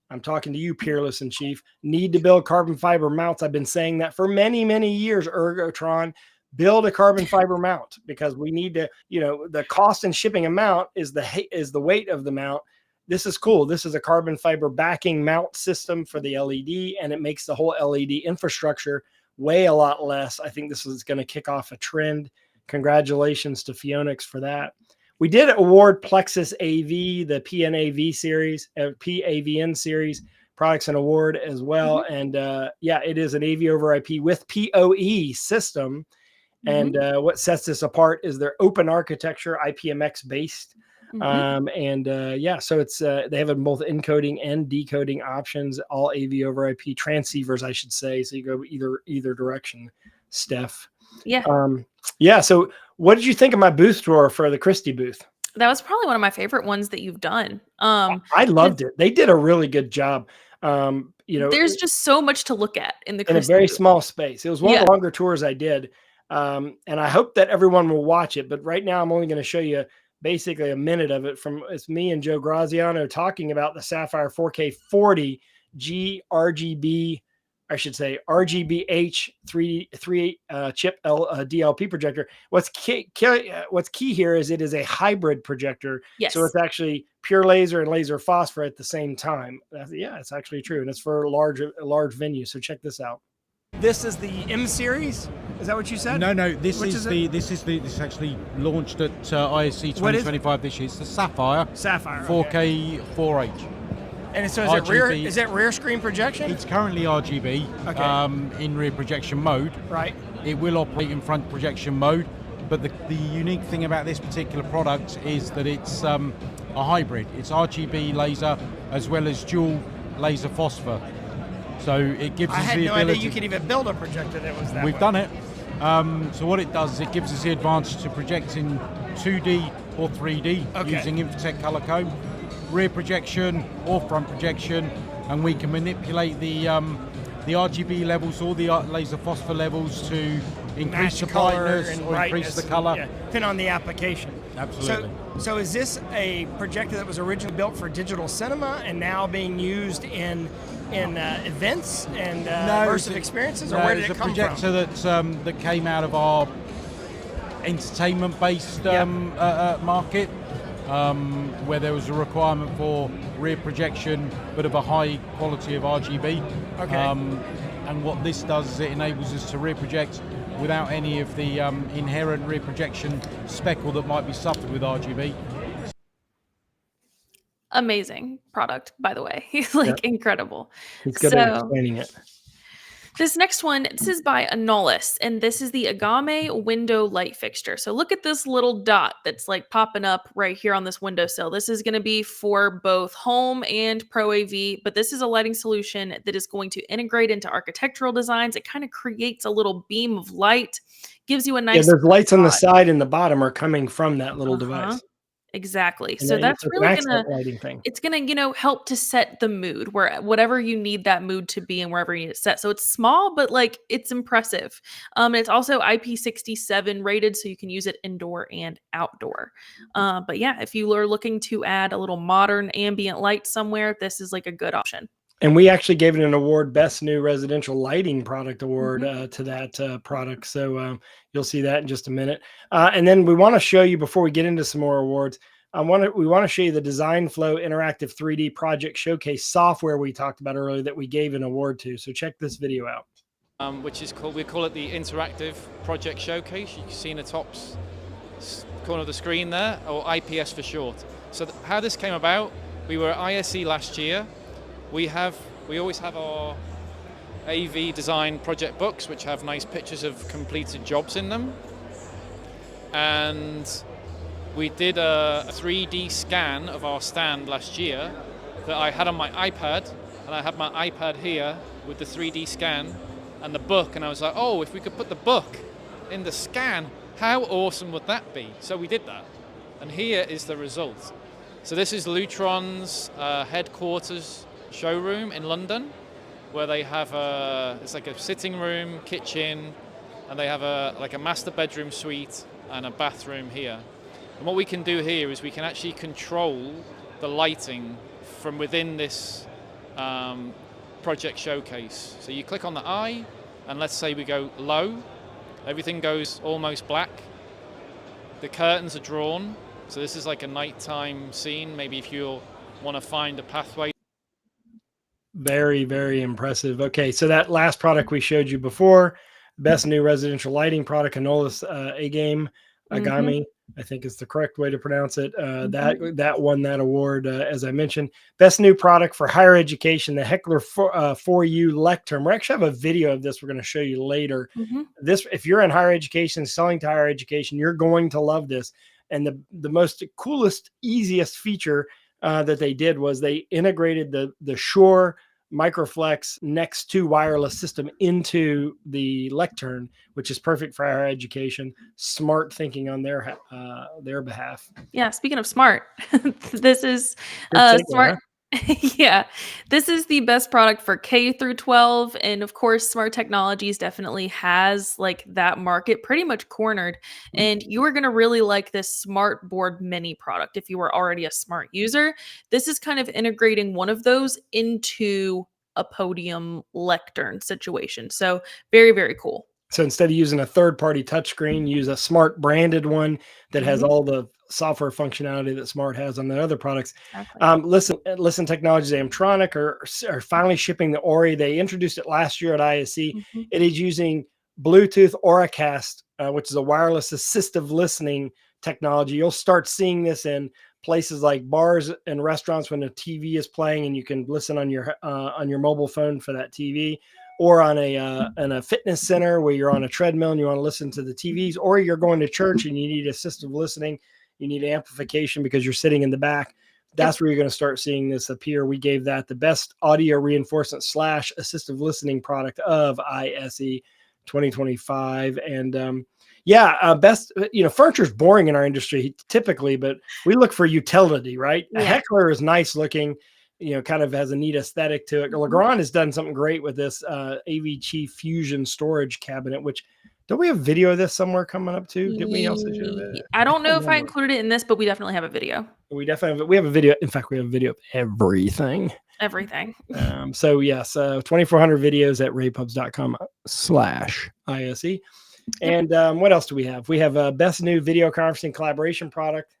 I'm talking to you, Peerless and Chief, need to build carbon fiber mounts. I've been saying that for many, many years. Ergotron, build a carbon fiber mount, because we need to, the cost and shipping amount is the weight of the mount. This is cool. This is a carbon fiber backing mount system for the LED, and it makes the whole LED infrastructure weigh a lot less. I think this is going to kick off a trend. Congratulations to Phoenix for that. We did award Plexus AV, the PNAV series, PAVN series products and award as well. And yeah, it is an AV over IP with PoE system. And what sets this apart is their open architecture, IPMX based. Yeah, so it's they have both encoding and decoding options, all AV over IP transceivers, I should say. So you go either direction, Steph. Yeah. Yeah. So what did you think of my booth tour for the Christie booth? That was probably one of my favorite ones that you've done. I loved it. They did a really good job. There's just so much to look at in the Christie in a very booth. small space. It was one of the longer tours I did. And I hope that everyone will watch it. But right now I'm only going to show you basically a minute of it. It's me and Joe Graziano talking about the Sapphire 4K 40 RGBH 3 chip DLP projector. What's key here is it is a hybrid projector. Yes. So it's actually pure laser and laser phosphor at the same time. Yeah, it's actually true. And it's for a large venue. So check this out. This is the M series. Is that what you said? No. This is actually launched at ISE 2025 this year. It's the Sapphire 4K 4H. And so is it rear screen projection? It's currently RGB in rear projection mode. Right. It will operate in front projection mode, but the unique thing about this particular product is that it's a hybrid. It's RGB laser as well as dual laser phosphor. So it gives us the ability. I had no idea you could even build a projector that was that. We've done it. So what it does is it gives us the advantage to project in 2D or 3D using Infotech color code, rear projection or front projection, and we can manipulate the RGB levels or the laser phosphor levels to increase the brightness or increase the color. Yeah, depending on the application. Absolutely. So is this a projector that was originally built for digital cinema and now being used in events and immersive experiences, or where did it come from? It's a projector that came out of our entertainment-based market. where there was a requirement for rear projection, but of a high quality of RGB. Okay. And what this does is it enables us to rear project without any of the inherent rear projection speckle that might be suffered with RGB. Amazing product, by the way. He's like incredible. He's good at explaining it. This next one, this is by Anolis, and this is the Agame window light fixture. So look at this little dot that's like popping up right here on this windowsill. This is going to be for both home and ProAV, but this is a lighting solution that is going to integrate into architectural designs. It kind of creates a little beam of light, gives you a nice... Yeah, those lights on the side and the bottom are coming from that little device. Exactly. And so that's really it's gonna, you know, help to set the mood where whatever you need that mood to be and wherever you need it set. So it's small, but like it's impressive. It's also IP67 rated, so you can use it indoor and outdoor. But yeah, if you are looking to add a little modern ambient light somewhere, this is like a good option. And we actually gave it an award, Best New Residential Lighting Product Award, to that product. So you'll see that in just a minute. And then we want to show you, before we get into some more awards, we want to show you the Design Flow Interactive 3D Project Showcase software we talked about earlier that we gave an award to. So check this video out. Which is called, we call it the Interactive Project Showcase. You can see in the top corner of the screen there, or IPS for short. So how this came about, we were at ISE last year. We always have our AV design project books, which have nice pictures of completed jobs in them. And we did a 3D scan of our stand last year that I had on my iPad, and I had my iPad here with the 3D scan and the book, and I was like, oh, if we could put the book in the scan, how awesome would that be? So we did that, and here is the result. So this is Lutron's headquarters showroom in London, where they have it's like a sitting room, kitchen, and they have like a master bedroom suite and a bathroom here. And what we can do here is we can actually control the lighting from within this project showcase. So you click on the eye, and let's say we go low, everything goes almost black. The curtains are drawn, so this is like a nighttime scene. Maybe if you want to find a pathway. Very, very impressive. Okay, so that last product we showed you before, Best New Residential Lighting Product, Anolis Agame, I think is the correct way to pronounce it. That won that award, as I mentioned. Best New Product for Higher Education, the Heckler 4U Lectern. We actually have a video of this we're going to show you later. This, if you're in higher education, selling to higher education, you're going to love this. And the most coolest, easiest feature that they did was they integrated the Shure Microflex Next 2 wireless system into the lectern, which is perfect for higher education. Smart thinking on their behalf. Yeah, speaking of smart, this is smart. Yeah, this is the best product for K through 12, and of course Smart Technologies definitely has like that market pretty much cornered. And you are going to really like this Smart Board Mini product if you were already a smart user. This is kind of integrating one of those into a podium lectern situation. So very, very cool. So instead of using a third-party touchscreen, use a Smart branded one that has all the software functionality that Smart has on the other products. Exactly. Listen Technologies, Amtronic are finally shipping the Ori. They introduced it last year at ISE. It is using Bluetooth Auracast, which is a wireless assistive listening technology. You'll start seeing this in places like bars and restaurants when a TV is playing, and you can listen on your mobile phone for that TV. Or on a fitness center where you're on a treadmill and you want to listen to the TVs, or you're going to church and you need assistive listening, you need amplification because you're sitting in the back. That's where you're going to start seeing this appear. We gave that the best audio reinforcement / assistive listening product of ISE 2025. And best, furniture is boring in our industry typically, but we look for utility, right? A Heckler is nice looking. Kind of has a neat aesthetic to it. Legrand has done something great with this AV Chief Fusion storage cabinet, which don't we have video of this somewhere coming up too? Did we also show that? I don't know if I included it in this, but we definitely have a video. We have a video. In fact, we have a video of everything. Everything. So yes, 2,400 videos at ravepubs.com/ISE. And what else do we have? We have a best new video conferencing collaboration product.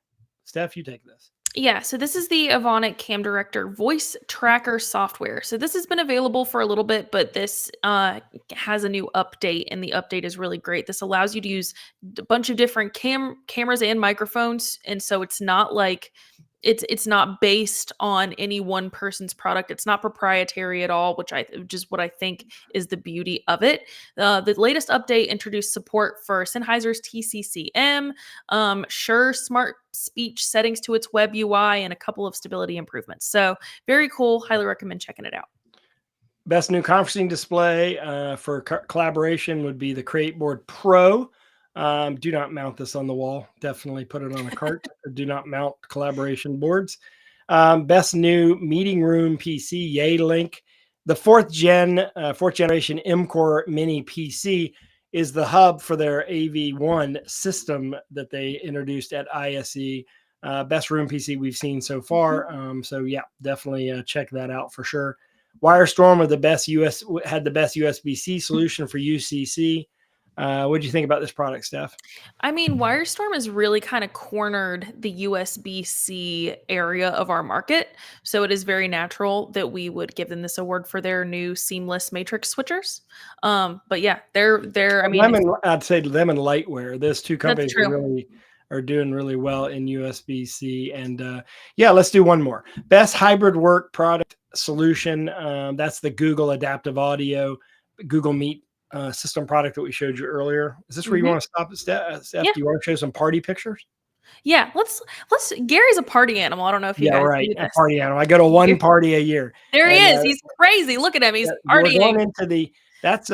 Steph, you take this. Yeah, so this is the Avonic Cam Director voice tracker software. So this has been available for a little bit, but this has a new update, and the update is really great. This allows you to use a bunch of different cameras and microphones, and so it's not like it's not based on any one person's product. It's not proprietary at all, which is what I think is the beauty of it. The latest update introduced support for Sennheiser's TCCM, Shure Smart Speech settings to its web UI, and a couple of stability improvements. So very cool. Highly recommend checking it out. Best new conferencing display for collaboration would be the CreateBoard Pro. Do not mount this on the wall. Definitely put it on a cart. Do not mount collaboration boards. Best new meeting room PC, Yealink. The fourth generation M-Core Mini PC is the hub for their AV1 system that they introduced at ISE. Best room PC we've seen so far. So yeah, definitely check that out for sure. Wirestorm had the best USB-C solution for UCC. What do you think about this product, Steph? I mean, Wirestorm has really kind of cornered the USB-C area of our market. So it is very natural that we would give them this award for their new seamless matrix switchers. But yeah, I mean, I'd say them and Lightware. Those two companies true. are doing really well in USB-C. And yeah, let's do one more. Best hybrid work product solution. That's the Google Adaptive Audio, Google Meet system product that we showed you earlier. Is this where you want to stop at, Steph? Yeah. Do you want to show some party pictures? Yeah, let's. Gary's a party animal. I don't know if you guys right. do this. A party animal. I go to one party a year. There he is. He's crazy. Look at him. He's partying. We're going into that's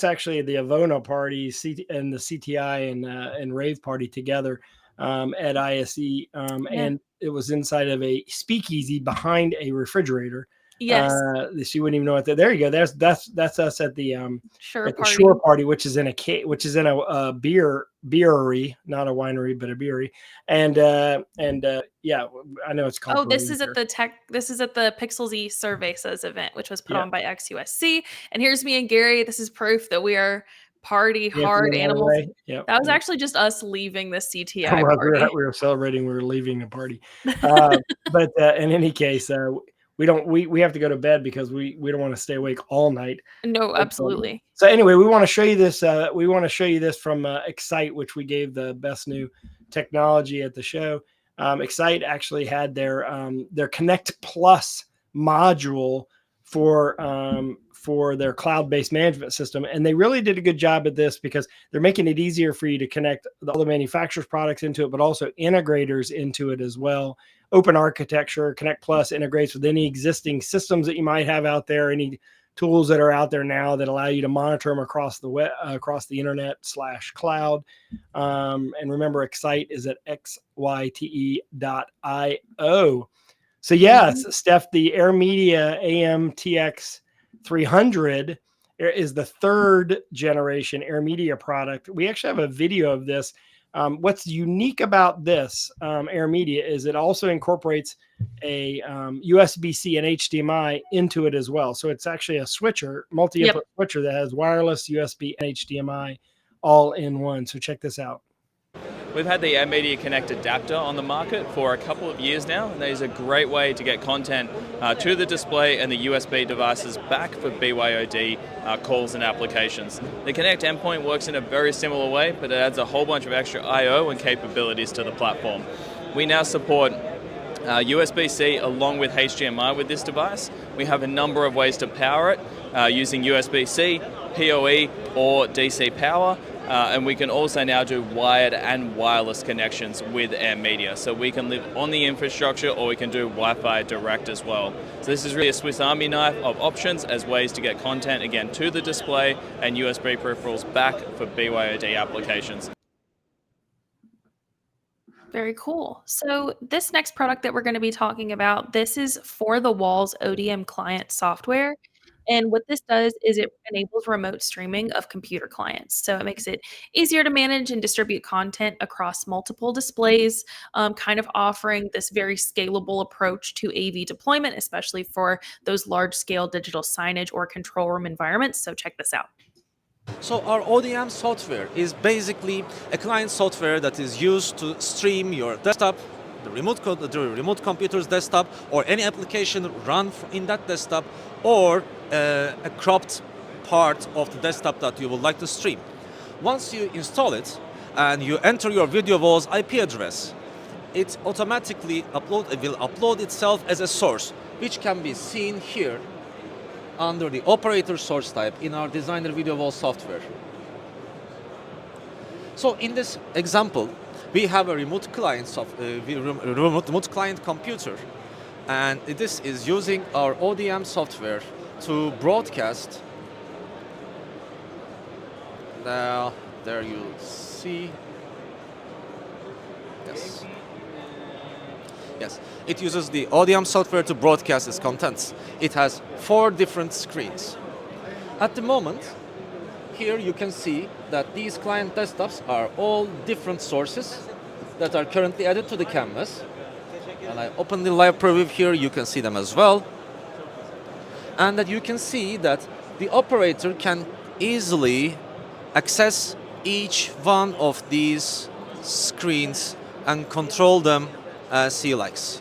actually the Avona party and the CTI and rAVe party together at ISE. And it was inside of a speakeasy behind a refrigerator. Yes. She wouldn't even know what there you go. That's us at the Shore party, which is in a beery, not a winery, but a beery. And yeah, I know it's called. Oh, this is at the Pixels E Survey Says event, which was put on by XUSC. And here's me and Gary. This is proof that we are party hard animals. Yep. That was actually just us leaving the CTI party. We were celebrating. We were leaving the party. But in any case, we have to go to bed because we don't want to stay awake all night. No, absolutely. So anyway, we want to show you this. We want to show you this from Excite, which we gave the best new technology at the show. Excite actually had their Connect Plus module for their cloud-based management system, and they really did a good job at this because they're making it easier for you to connect all the manufacturers' products into it, but also integrators into it as well. Open architecture. Connect Plus integrates with any existing systems that you might have out there, any tools that are out there now that allow you to monitor them across the web, across the internet /cloud. And remember, Excite is at xyte.io. So yes, Steph, the AirMedia AMTX 300 is the third generation AirMedia product. We actually have a video of this. What's unique about this AirMedia is it also incorporates a USB-C and HDMI into it as well. So it's actually a switcher, multi-input switcher that has wireless, USB, and HDMI all in one. So check this out. We've had the AirMedia Connect adapter on the market for a couple of years now, and that is a great way to get content to the display and the USB devices back for BYOD calls and applications. The Connect endpoint works in a very similar way, but it adds a whole bunch of extra I/O and capabilities to the platform. We now support USB-C along with HDMI with this device. We have a number of ways to power it using USB-C, PoE, or DC power. And we can also now do wired and wireless connections with AirMedia. So we can live on the infrastructure or we can do Wi-Fi direct as well. So this is really a Swiss Army knife of options as ways to get content, again, to the display and USB peripherals back for BYOD applications. Very cool. So this next product that we're going to be talking about, this is For the Walls ODM client software. And what this does is it enables remote streaming of computer clients. So it makes it easier to manage and distribute content across multiple displays, kind of offering this very scalable approach to AV deployment, especially for those large-scale digital signage or control room environments. So check this out. So our ODM software is basically a client software that is used to stream your desktop, the remote computer's desktop, or any application run in that desktop, or a cropped part of the desktop that you would like to stream. Once you install it and you enter your video wall's IP address, it automatically will upload itself as a source, which can be seen here under the operator source type in our designer video wall software. So in this example, we have a remote client computer, and this is using our ODM software to broadcast. Now, there you see. Yes. Yes, it uses the ODM software to broadcast its contents. It has 4 different screens. At the moment, here you can see that these client desktops are all different sources that are currently added to the canvas. And I open the live preview here, you can see them as well. And that you can see that the operator can easily access each one of these screens and control them as he likes.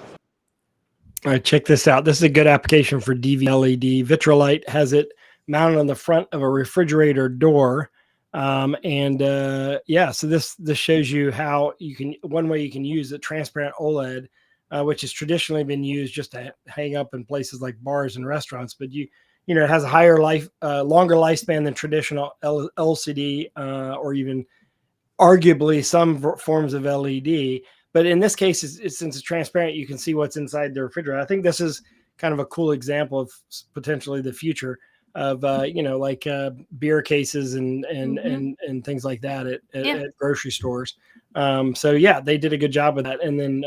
All right, check this out. This is a good application for DV LED. Vitrolite has it mounted on the front of a refrigerator door. Yeah, so this shows you how you can, one way you can use a transparent OLED, which has traditionally been used just to hang up in places like bars and restaurants, but you know, it has a higher longer lifespan than traditional LCD, or even arguably some forms of LED. But in this case, since it's transparent, you can see what's inside the refrigerator. I think this is kind of a cool example of potentially the future of, you know, like beer cases and things like that at grocery stores. So yeah, they did a good job with that. And then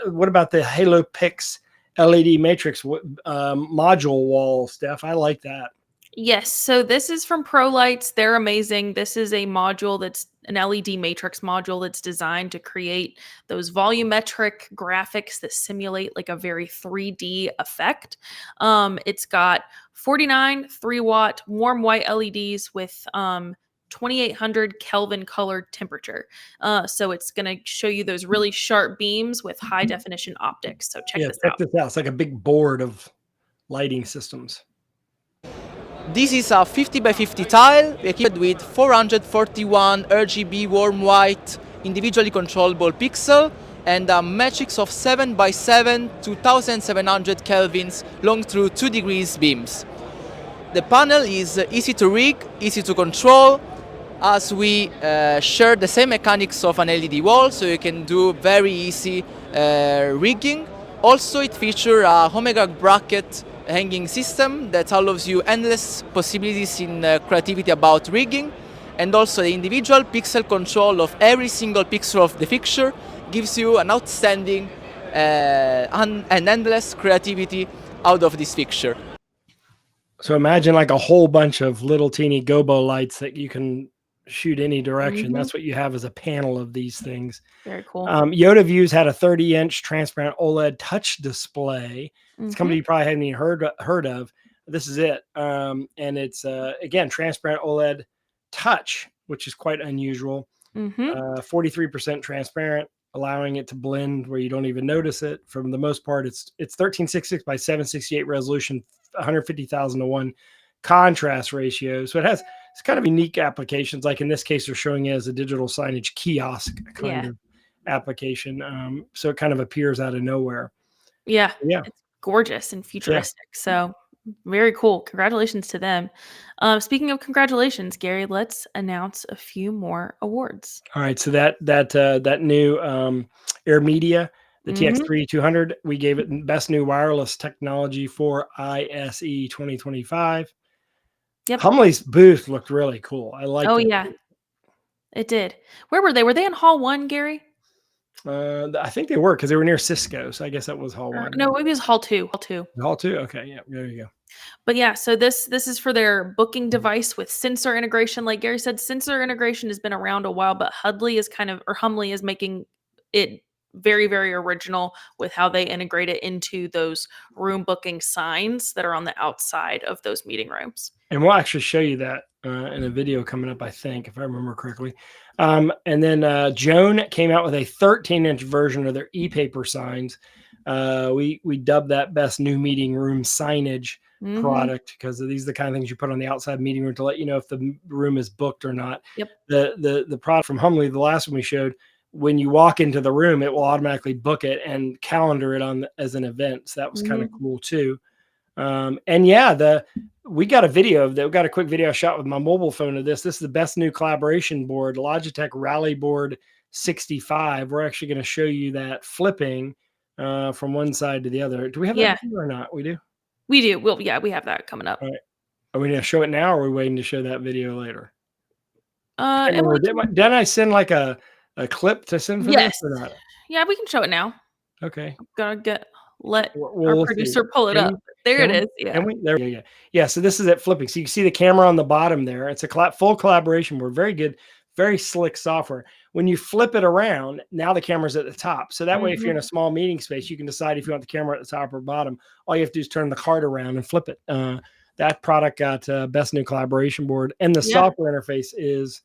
what about the Halo Pix LED matrix module wall, Steph? I like that. Yes. So this is from ProLights. They're amazing. This is a module that's an LED matrix module that's designed to create those volumetric graphics that simulate like a very 3D effect. It's got 49 3-watt warm white LEDs with 2800 Kelvin colored temperature. So it's going to show you those really sharp beams with high definition optics. So check this out. It's like a big board of lighting systems. This is a 50 by 50 tile equipped with 441 RGB warm white individually controllable pixel and a matrix of 7 by 7 2700 kelvins long through 2 degrees beams. The panel is easy to rig, easy to control, as we share the same mechanics of an LED wall, so you can do very easy rigging. Also, it features a Omega bracket hanging system that allows you endless possibilities in creativity about rigging, and also the individual pixel control of every single pixel of the fixture gives you an outstanding and endless creativity out of this fixture. So imagine like a whole bunch of little teeny gobo lights that you can shoot any direction. That's what you have as a panel of these things. Very cool. Yoda Views had a 30-inch transparent OLED touch display. It's a company you probably haven't even heard of. This is it. And it's, again, transparent OLED touch, which is quite unusual. 43% transparent, allowing it to blend where you don't even notice it. For the most part, it's 1366 by 768 resolution, 150,000 to 1 contrast ratio. So it's kind of unique applications. Like in this case, they're showing it as a digital signage kiosk kind of application. So it kind of appears out of nowhere. Yeah. It's gorgeous and futuristic. So very cool. Congratulations to them. Speaking of congratulations, Gary, let's announce a few more awards. All right. So that new Air Media, the TX3200, we gave it Best New Wireless Technology for ISE 2025. Yep. Humley's booth looked really cool. I like it. Oh, yeah. It did. Where were they? Were they in Hall 1, Gary? I think they were, because they were near Cisco. So I guess that was Hall 1. No, maybe it was Hall 2. Hall 2. Hall 2? Okay. Yeah, there you go. But yeah, so this is for their booking device with sensor integration. Like Gary said, sensor integration has been around a while, but Humley is making it very, very original with how they integrate it into those room booking signs that are on the outside of those meeting rooms. And we'll actually show you that in a video coming up, I think, if I remember correctly. And then Joan came out with a 13-inch version of their e-paper signs. We dubbed that best new meeting room signage product, because these are the kind of things you put on the outside meeting room to let you know if the room is booked or not. Yep. The product from Humley, the last one we showed, when you walk into the room, it will automatically book it and calendar it on as an event. So that was kind of cool too. And yeah, we got a video of that. We got a quick video shot with my mobile phone of this. This is the best new collaboration board, Logitech Rally Board 65. We're actually going to show you that flipping from one side to the other. Do we have that or not? We do. We do. We have that coming up. All right. Are we going to show it now, or are we waiting to show that video later? Didn't I send like a clip to send for this or not? Yeah, we can show it now. Okay. Gotta let our producer pull it up. There it is. Yeah. Yeah. So this is it flipping. So you can see the camera on the bottom there. It's a full collaboration board. Very good, very slick software. When you flip it around, now the camera's at the top. So that way, if you're in a small meeting space, you can decide if you want the camera at the top or bottom. All you have to do is turn the card around and flip it. That product got best new collaboration board, and the software interface is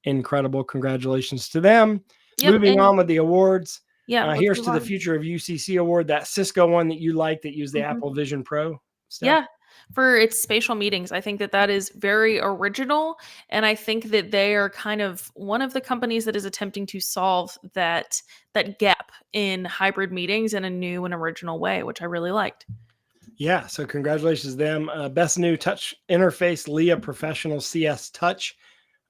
incredible. Congratulations to them. Moving on with the awards. Yeah. Here's to the Future of UCC award, that Cisco one that you like that used the Apple Vision Pro. Steph. Yeah, for its spatial meetings. I think that is very original. And I think that they are kind of one of the companies that is attempting to solve that gap in hybrid meetings in a new and original way, which I really liked. Yeah, so congratulations to them. Best new touch interface, Leah Professional CS Touch.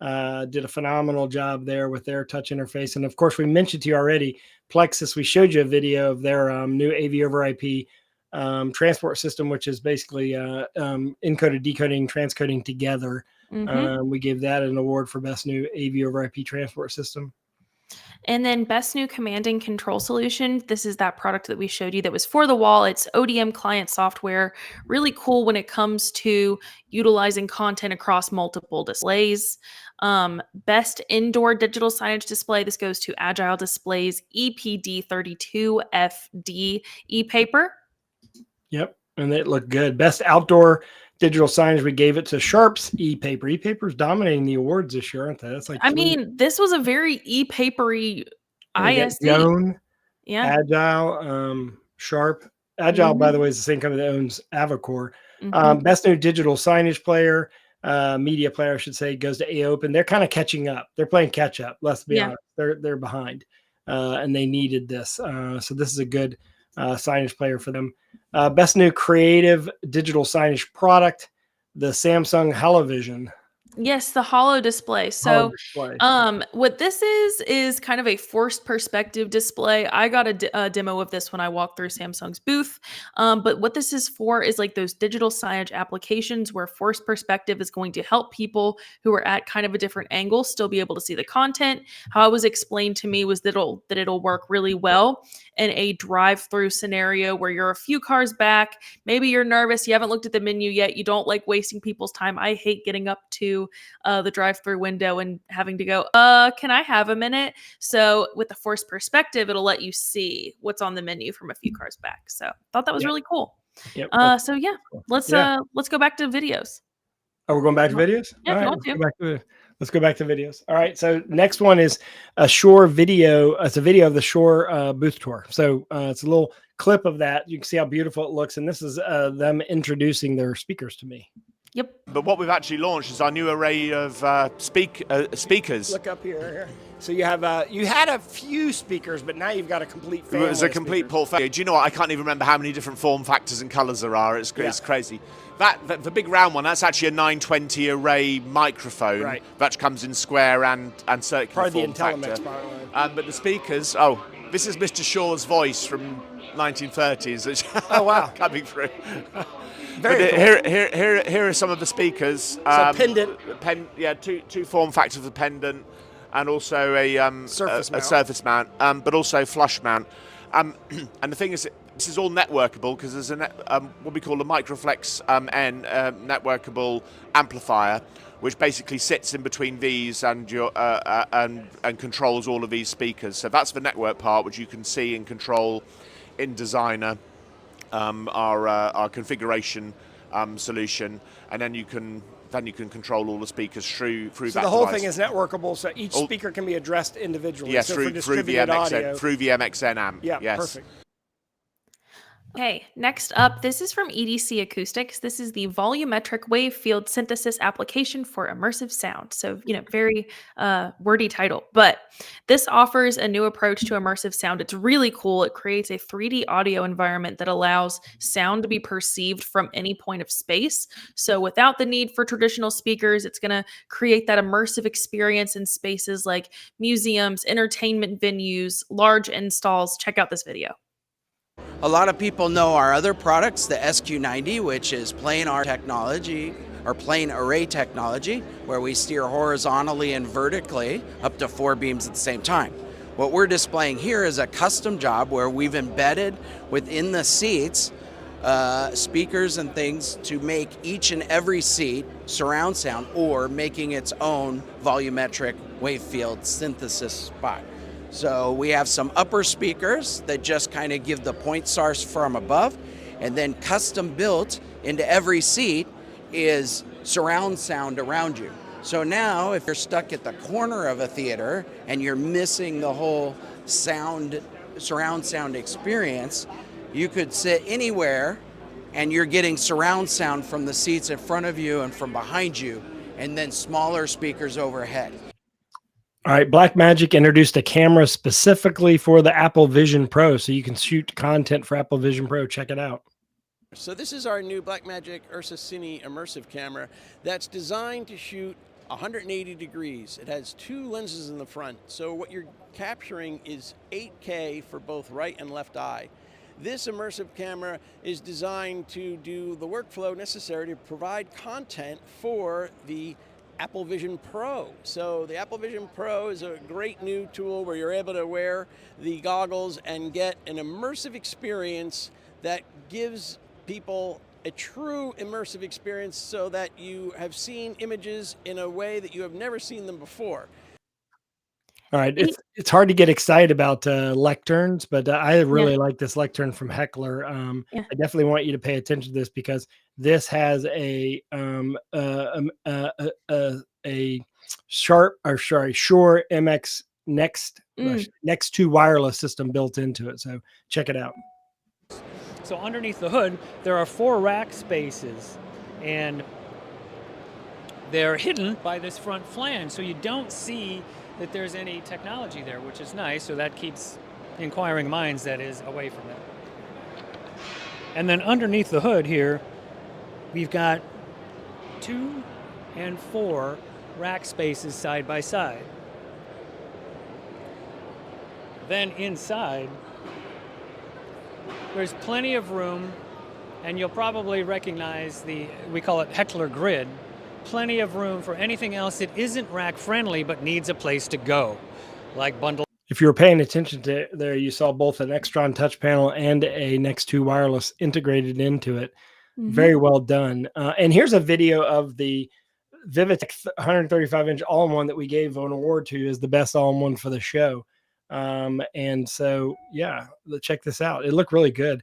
Did a phenomenal job there with their touch interface. And of course, we mentioned to you already, Plexus, we showed you a video of their new AV over IP transport system, which is basically encoded, decoding, transcoding together. We gave that an award for best new AV over IP transport system. And then best new command and control solution. This is that product that we showed you that was for the wall. It's ODM client software. Really cool when it comes to utilizing content across multiple displays. Best indoor digital signage display. This goes to Agile Displays EPD32FD e-paper. Yep. And it looked good. Best outdoor digital signage, we gave it to Sharp's e-paper. E-paper's dominating the awards this year, aren't they? That's like this was a very e-papery ISE. Agile, Sharp. Agile, by the way, is the same company that owns Avacor. Best new digital signage player, media player, I should say, goes to AOpen. They're kind of catching up. They're playing catch up. Let's be honest. They're behind, and they needed this. So this is a good signage player for them. Best new creative digital signage product, the Samsung HoloVision. Yes, the holo display. So what this is kind of a forced perspective display. I got a demo of this when I walked through Samsung's booth. But what this is for is like those digital signage applications where forced perspective is going to help people who are at kind of a different angle still be able to see the content. How it was explained to me was that it'll work really well in a drive-through scenario where you're a few cars back. Maybe you're nervous. You haven't looked at the menu yet. You don't like wasting people's time. I hate getting up to the drive-through window and having to go, can I have a minute? So with the forced perspective, it'll let you see what's on the menu from a few cars back. So I thought that was really cool. Let's go back to videos. Oh, we're going back to videos? Yeah, All right, let's go back to videos. All right. So next one is a Shure video. It's a video of the Shure booth tour. So it's a little clip of that. You can see how beautiful it looks. And this is them introducing their speakers to me. Yep. But what we've actually launched is our new array of speakers. Look up here. So you have you had a few speakers, but now you've got a complete family. It's a complete portfolio. Do you know what? I can't even remember how many different form factors and colours there are. It's crazy. The big round one, that's actually a 920 array microphone. Right. That comes in square and circular form factor. But the speakers, this is Mr. Shaw's voice from 1930s. Oh, wow. Coming through. Very cool. Here are some of the speakers. So pendant. Two form factors of the pendant, and also a surface mount, but also flush mount. And the thing is, This is all networkable because there's what we call a Microflex N networkable amplifier, which basically sits in between these and your and controls all of these speakers. So that's the network part, which you can see and control in Designer, our configuration solution, and then you can control all the speakers through so that the whole device. thing is networkable, so each speaker can be addressed individually. Yes, so through the MXN amp. Yeah, yes. perfect. Okay, next up, this is from EDC Acoustics. This is the volumetric wave field synthesis application for immersive sound. So, very wordy title, but this offers a new approach to immersive sound. It's really cool. It creates a 3D audio environment that allows sound to be perceived from any point of space. So without the need for traditional speakers, it's going to create that immersive experience in spaces like museums, entertainment venues, large installs. Check out this video. A lot of people know our other products, the SQ90, which is plain array technology, or plain array technology, where we steer horizontally and vertically up to 4 beams at the same time. What we're displaying here is a custom job where we've embedded within the seats speakers and things to make each and every seat surround sound, or making its own volumetric wave field synthesis spot. So we have some upper speakers that just kind of give the point source from above, and then custom built into every seat is surround sound around you. So now if you're stuck at the corner of a theater and you're missing the whole surround sound experience, you could sit anywhere and you're getting surround sound from the seats in front of you and from behind you, and then smaller speakers overhead. All right, Blackmagic introduced a camera specifically for the Apple Vision Pro, so you can shoot content for Apple Vision Pro. Check it out. So this is our new Blackmagic Ursa Cine immersive camera that's designed to shoot 180 degrees. It has 2 lenses in the front, so what you're capturing is 8K for both right and left eye. This immersive camera is designed to do the workflow necessary to provide content for the Apple Vision Pro. So the Apple Vision Pro is a great new tool where you're able to wear the goggles and get an immersive experience that gives people a true immersive experience, so that you have seen images in a way that you have never seen them before. All right, it's hard to get excited about lecterns, but I really like this lectern from Heckler. I definitely want you to pay attention to this, because this has a Shure MX Next 2 wireless system built into it. So check it out. So underneath the hood, there are 4 rack spaces, and they're hidden by this front flange, so you don't see that there's any technology there, which is nice. So that keeps inquiring minds, that is, away from it. And then underneath the hood here, we've got 2 and 4 rack spaces side by side. Then inside, there's plenty of room, and you'll probably recognize we call it Heckler grid. Plenty of room for anything else that isn't rack friendly but needs a place to go, like bundle. If you were paying attention to there, you saw both an Extron touch panel and a Next 2 wireless integrated into it. Very well done. And here's a video of the Vivitech 135-inch all-in-one that we gave an award to as the best all-in-one for the show. And so, yeah, check this out. It looked really good,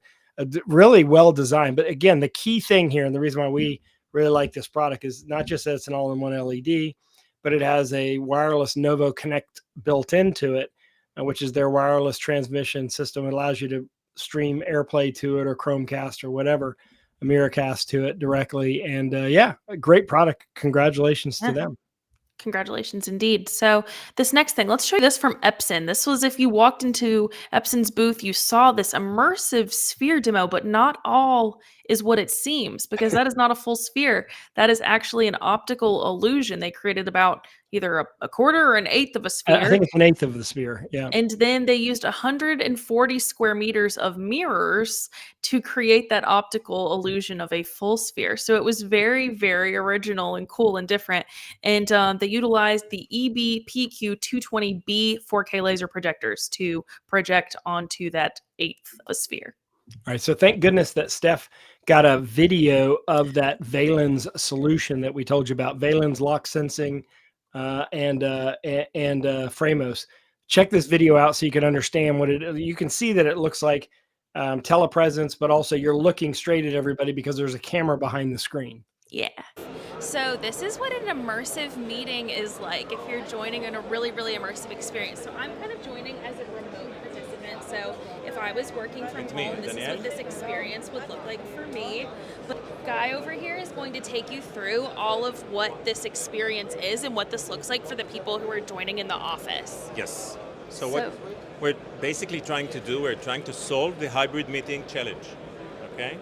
really well designed. But again, the key thing here, and the reason why we really like this product, is not just that it's an all-in-one LED, but it has a wireless Novo Connect built into it, which is their wireless transmission system. It allows you to stream AirPlay to it, or Chromecast, or whatever, a Miracast to it directly. And yeah, a great product. Congratulations to them. Congratulations indeed. So this next thing, let's show you this from Epson. This was, if you walked into Epson's booth, you saw this immersive sphere demo, but not all is what it seems, because that is not a full sphere. That is actually an optical illusion. They created about either a quarter or an eighth of a sphere. I think it's an eighth of the sphere. Yeah. And then they used 140 square meters of mirrors to create that optical illusion of a full sphere. So it was very, very original and cool and different. And they utilized the EB-PQ220B 4K laser projectors to project onto that eighth of a sphere. All right, so thank goodness that Steph got a video of that Valens solution that we told you about, Valens lock sensing and Framos. Check this video out so you can understand what it. You can see that it looks like telepresence, but also you're looking straight at everybody because there's a camera behind the screen. Yeah. So this is what an immersive meeting is like if you're joining in a really, really immersive experience. So I'm kind of joining as a remote participant. So if I was working from home, this is what this experience would look like for me. But the guy over here is going to take you through all of what this experience is and what this looks like for the people who are joining in the office. Yes. So what we're basically trying to do, we're trying to solve the hybrid meeting challenge, okay?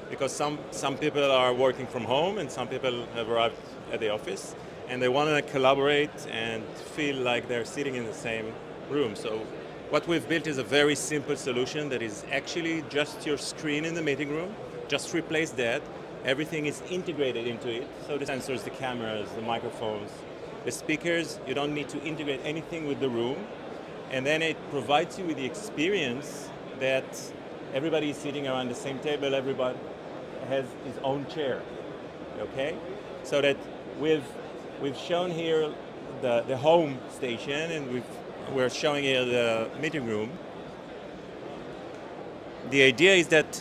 Because some people are working from home and some people have arrived at the office and they want to collaborate and feel like they're sitting in the same room. So what we've built is a very simple solution that is actually just your screen in the meeting room. Just replace that. Everything is integrated into it. So the sensors, the cameras, the microphones, the speakers, you don't need to integrate anything with the room. And then it provides you with the experience that everybody is sitting around the same table, everybody has his own chair, okay? So that we've shown here the home station and we're showing here the meeting room. The idea is that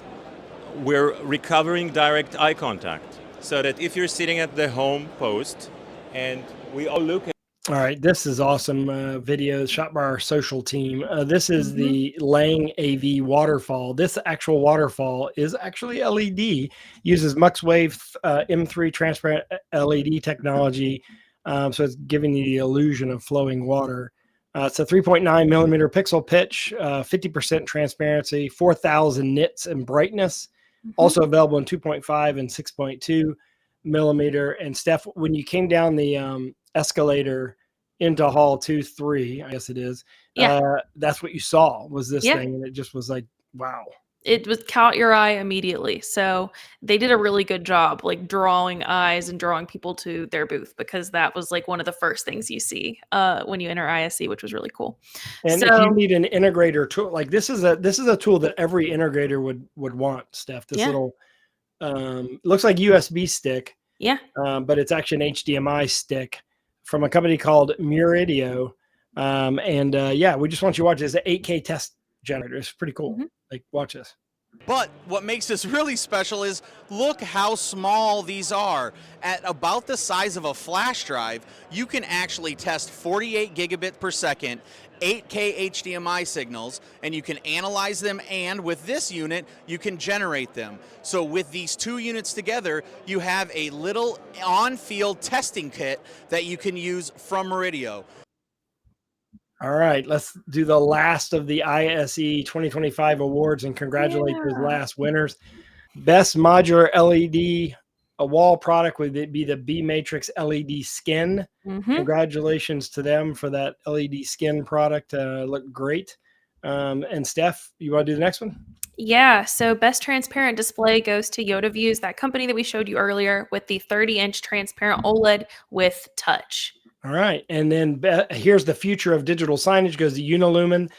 we're recovering direct eye contact so that if you're sitting at the home post and we all look at. All right, this is awesome video shot by our social team. This is the Lang AV waterfall. This actual waterfall is actually LED, uses MuxWave M3 transparent LED technology. So it's giving you the illusion of flowing water. It's a 3.9 millimeter pixel pitch, 50% transparency, 4,000 nits and brightness. Also available in 2.5 and 6.2 millimeter. And Steph, when you came down the escalator into hall 2-3, I guess it is. That's what you saw was this thing, and it just was like, wow. It was caught your eye immediately. So they did a really good job, like drawing eyes and drawing people to their booth, because that was like one of the first things you see when you enter ISE, which was really cool. And if you need an integrator tool, like this is a tool that every integrator would want, Steph. This little looks like USB stick. Yeah. But it's actually an HDMI stick from a company called Muridio. We just want you to watch this. It's an 8K test generator. It's pretty cool. Like, watch this. But what makes this really special is look how small these are. At about the size of a flash drive, you can actually test 48 gigabit per second, 8K HDMI signals, and you can analyze them, and with this unit, you can generate them. So with these two units together, you have a little on-field testing kit that you can use from Muridio. All right, let's do the last of the ISE 2025 awards and congratulate those last winners. Best modular LED a wall product would be the B Matrix LED skin. Congratulations to them for that LED skin product. Looked great. And Steph, you want to do the next one? Yeah, so best transparent display goes to Yoda Views, that company that we showed you earlier, with the 30-inch transparent OLED with touch. All right, and then here's the future of digital signage goes to Unilumin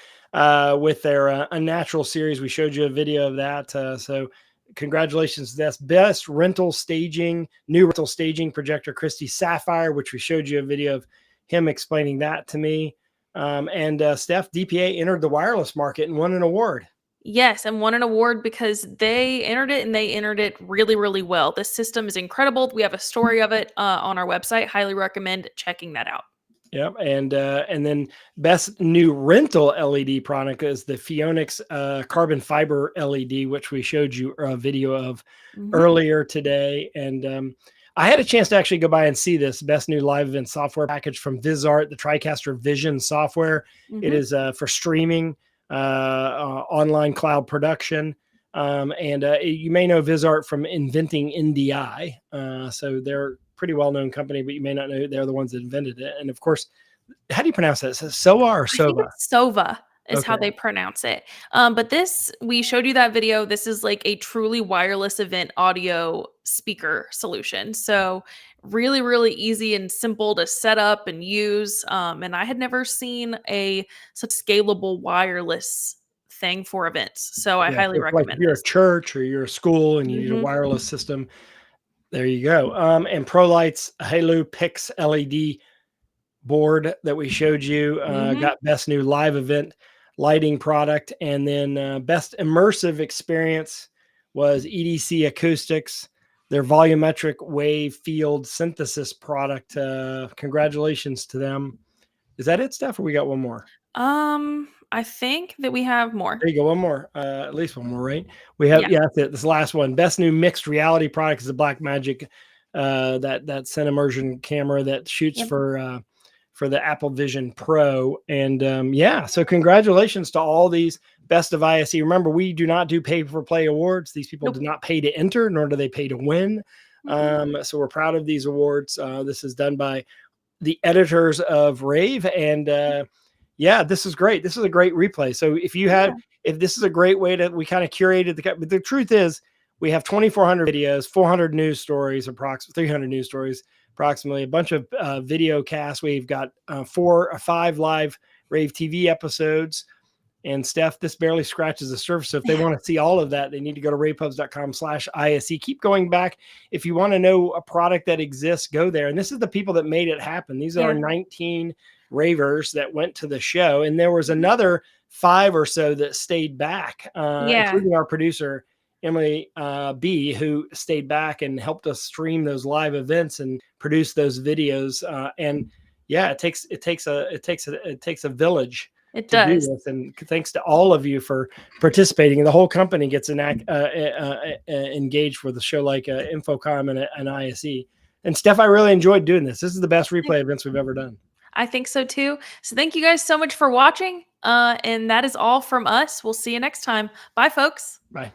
with their Unnatural series. We showed you a video of that. So congratulations to this. Best rental staging, new rental staging projector, Christie Sapphire, which we showed you a video of him explaining that to me. And Steph, DPA entered the wireless market and won an award. Yes, and won an award because they entered it, and they entered it really, really well. This system is incredible. We have a story of it on our website. Highly recommend checking that out. Yep, and then best new rental LED product is the Phoenix carbon fiber LED, which we showed you a video of earlier today. And I had a chance to actually go by and see this best new live event software package from VisArt, the TriCaster Vision software. It is for streaming, online cloud production. You may know VisArt from inventing NDI. So they're pretty well-known company, but you may not know they're the ones that invented it. And of course, how do you pronounce that? Is it SOVA or SOVA? I think it's SOVA is how they pronounce it. But this, we showed you that video. This is like a truly wireless event audio speaker solution. So really, really easy and simple to set up and use. And I had never seen such scalable wireless thing for events. So I highly So like if recommend you're this. a church or you're a school and you need a Mhm. wireless system, there you go. And ProLight's Halo Pix LED board that we showed you Mhm. got best new live event lighting product, and then best immersive experience was EDC Acoustics, their volumetric wave field synthesis product. Congratulations to them. Is that it, Steph, or we got one more? I think that we have more. There you go. One more, at least one more, right? We have, Yeah. yeah, that's it. This last one. Best new mixed reality product is the Blackmagic, that Cinemmersion camera that shoots Yep. for the Apple Vision Pro. And yeah, so congratulations to all these best of ISE. Remember, we do not do pay for play awards. These people Nope. do not pay to enter, nor do they pay to win. So we're proud of these awards. This is done by the editors of rAVe, and yeah, this is great. This is a great replay. So if you had, if this is a great way to, we kind of curated but the truth is we have 2,400 videos, 400 news stories, approximately 300 news stories, approximately a bunch of video casts. We've got 4 or 5 live rAVe TV episodes. And Steph, this barely scratches the surface. So if they want to see all of that, they need to go to ravepubs.com/ISE. Keep going back. If you want to know a product that exists, go there. And this is the people that made it happen. These are 19 ravers that went to the show. And there was another 5 or so that stayed back, including our producer, Emily B, who stayed back and helped us stream those live events and produce those videos. And yeah, it takes a village It to do does. this, and thanks to all of you for participating. And the whole company gets engaged with a show like Infocom and ISE. And Steph, I really enjoyed doing this. This is the best replay events we've ever done. I think so too. So thank you guys so much for watching. And that is all from us. We'll see you next time. Bye, folks. Bye.